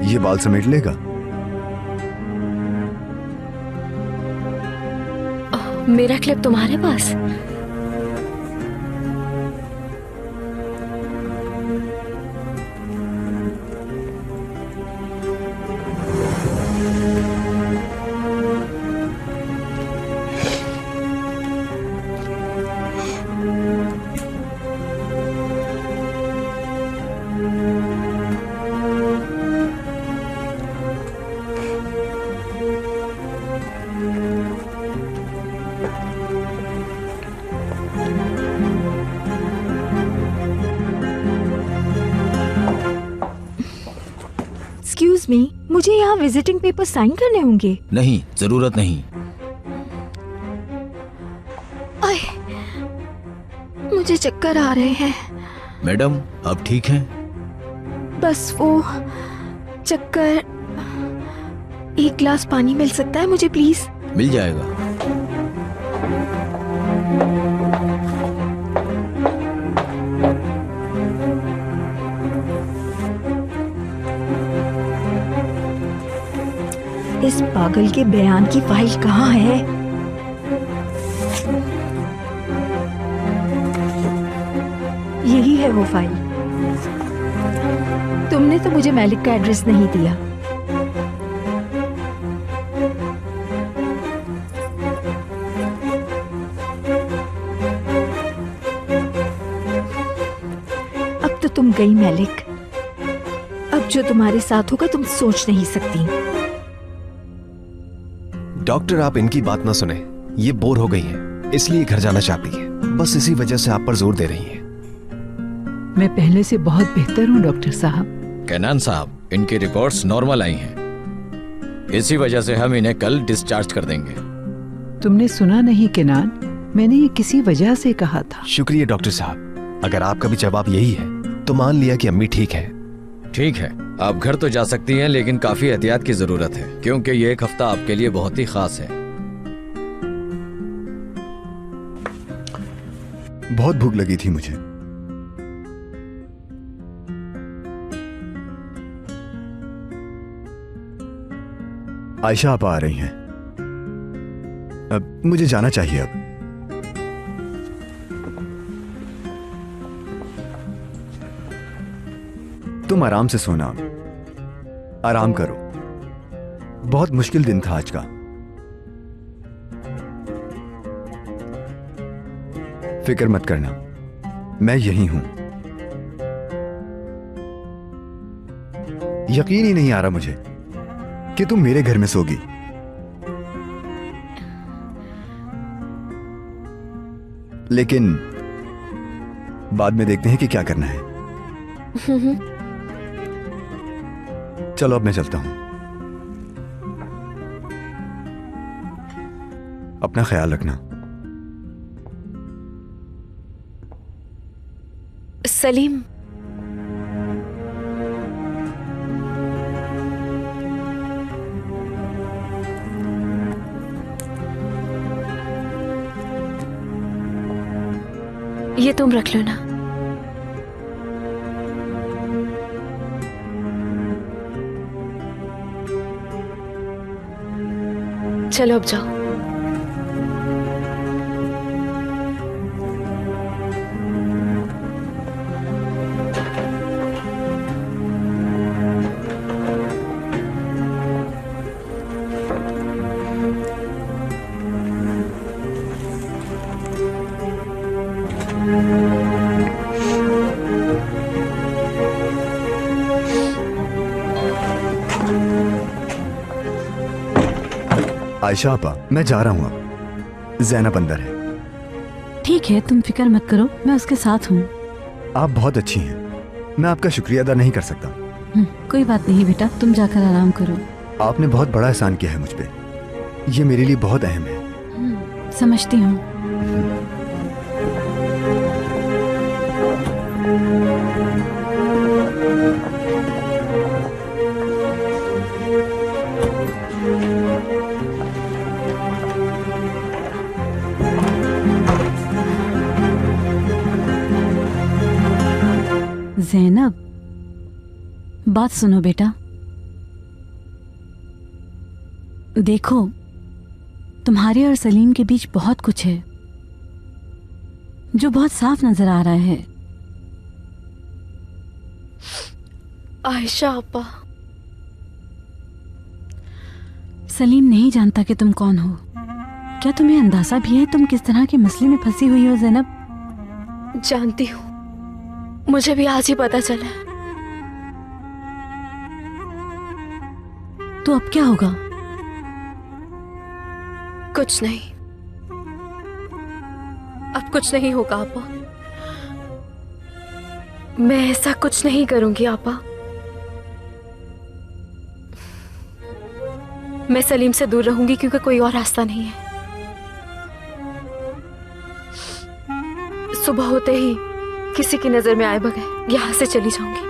ये बाल समेट लेगा? मेरा क्लिप तुम्हारे पास? एक्सक्यूज मी, मुझे यहाँ विजिटिंग पेपर साइन करने होंगे? नहीं, जरूरत नहीं। आए, मुझे चक्कर आ रहे हैं। मैडम अब ठीक हैं? बस वो चक्कर। एक गिलास पानी मिल सकता है मुझे प्लीज? मिल जाएगा। इस पागल के बयान की फाइल कहाँ है? यही है वो फाइल। तुमने तो मुझे मैलिक का एड्रेस नहीं दिया। अब तो तुम गई मैलिक। अब जो तुम्हारे साथ होगा तुम सोच नहीं सकती। डॉक्टर आप इनकी बात ना सुने, ये बोर हो गई हैं, इसलिए घर जाना चाहती है। बस इसी वजह से आप पर जोर दे रही हैं। मैं पहले से बहुत बेहतर हूँ डॉक्टर साहब। कैनान साहब, इनकी रिपोर्ट्स नॉर्मल आई हैं। इसी वजह से हम इन्हें कल डिस्चार्ज कर देंगे। तुमने सुना नहीं केनान, मैंने ये किसी वजह से कहा था। शुक्रिया डॉक्टर साहब, अगर आपका भी जवाब यही है तो मान लिया कि अम्मी ठीक है। ठीक है, आप घर तो जा सकती हैं, लेकिन काफी एहतियात की जरूरत है क्योंकि ये एक हफ्ता आपके लिए बहुत ही खास है। बहुत भूख लगी थी मुझे। आयशा आप आ रही हैं। अब मुझे जाना चाहिए। अब तुम आराम से सोना, आराम करो। बहुत मुश्किल दिन था आज का। फिक्र मत करना, मैं यही हूं। यकीन ही नहीं आ रहा मुझे कि तुम मेरे घर में सोगी। लेकिन बाद में देखते हैं कि क्या करना है। चलो अब मैं चलता हूं। अपना ख्याल रखना। सलीम, ये तुम रख लो ना। चलो अब जाओ। आयशा आपा, मैं जा रहा हूं। अब जैनब अंदर है। ठीक है, तुम फिक्र मत करो, मैं उसके साथ हूँ। आप बहुत अच्छी हैं। मैं आपका शुक्रिया अदा नहीं कर सकता। कोई बात नहीं बेटा, तुम जाकर आराम करो। आपने बहुत बड़ा एहसान किया है मुझ पे। ये मेरे लिए बहुत अहम है। समझती हूँ। ज़ैनब, बात सुनो बेटा। देखो, तुम्हारे और सलीम के बीच बहुत कुछ है जो बहुत साफ नजर आ रहा है। आयशा अपा, सलीम नहीं जानता कि तुम कौन हो। क्या तुम्हें अंदाजा भी है तुम किस तरह के मसले में फंसी हुई हो ज़ैनब? जानती हूँ, मुझे भी आज ही पता चला। तो अब क्या होगा? कुछ नहीं, अब कुछ नहीं होगा आपा। मैं ऐसा कुछ नहीं करूंगी आपा। मैं सलीम से दूर रहूंगी क्योंकि कोई और रास्ता नहीं है। सुबह होते ही किसी की नजर में आए बगैर यहां से चली जाऊंगी।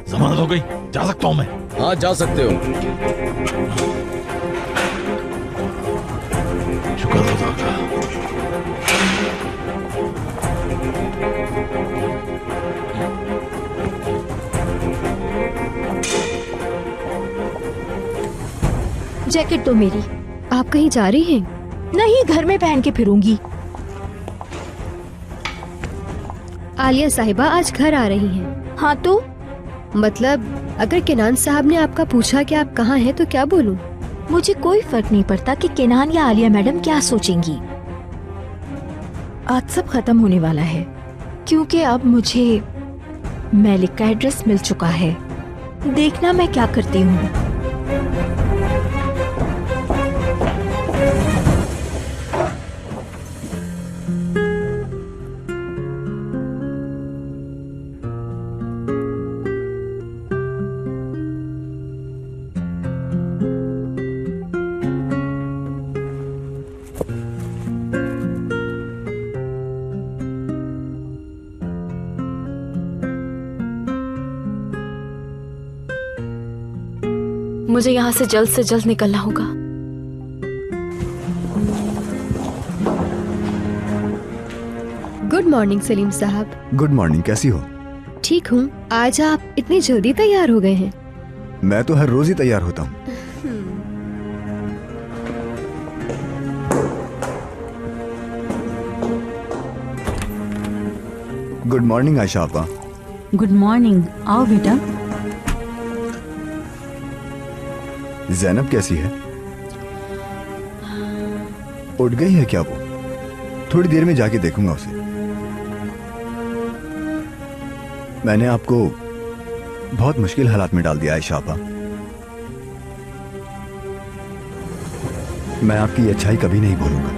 जमानत हो गई, जा सकता हूँ मैं? हाँ, जा सकते हो। शुक्र खुदा का। जैकेट तो मेरी। आप कहीं जा रही हैं? नहीं, घर में पहन के फिरूंगी। आलिया साहिबा आज घर आ रही हैं। हाँ तो? मतलब अगर केनान साहब ने आपका पूछा कि आप कहाँ हैं तो क्या बोलूं? मुझे कोई फर्क नहीं पड़ता कि केनान या आलिया मैडम क्या सोचेंगी। आज सब खत्म होने वाला है क्योंकि अब मुझे मेलिक का एड्रेस मिल चुका है। देखना मैं क्या करती हूँ। मुझे यहाँ से जल्द निकलना होगा। गुड मॉर्निंग सलीम साहब। गुड मॉर्निंग, कैसी हो? ठीक हूँ। आज आप इतनी जल्दी तैयार हो गए हैं? मैं तो हर रोज ही तैयार होता हूँ। गुड मॉर्निंग आयशा आपा। गुड मॉर्निंग, आओ बेटा। ज़ैनब कैसी है? उठ गई है क्या वो? थोड़ी देर में जाके देखूंगा उसे। मैंने आपको बहुत मुश्किल हालात में डाल दिया आयशा आपा। मैं आपकी अच्छाई कभी नहीं भूलूंगा।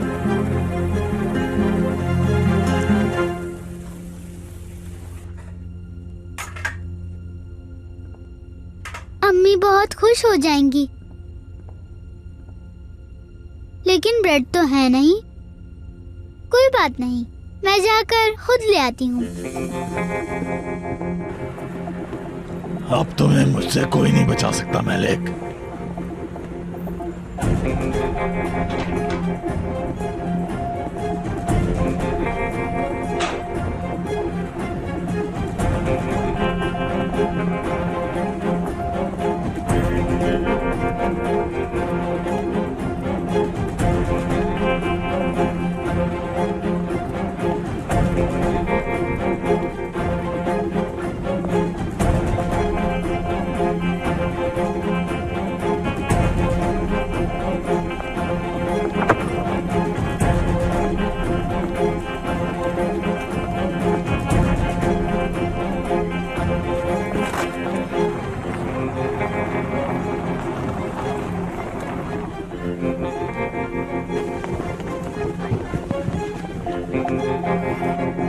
अम्मी बहुत खुश हो जाएंगी। लेकिन ब्रेड तो है नहीं। कोई बात नहीं, मैं जाकर खुद ले आती हूँ। अब तुम्हें मुझसे कोई नहीं बचा सकता मेलिक।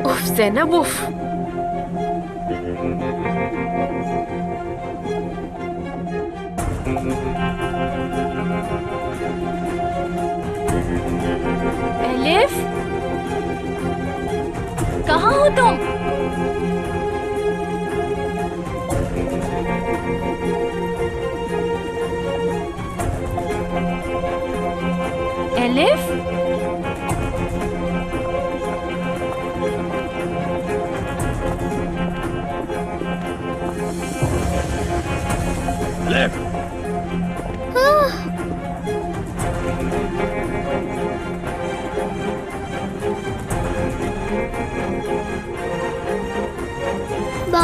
उफ ज़ैनब, उफ। एलिफ, कहाँ हो तुम? एलिफ,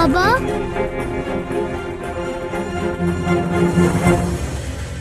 बाबा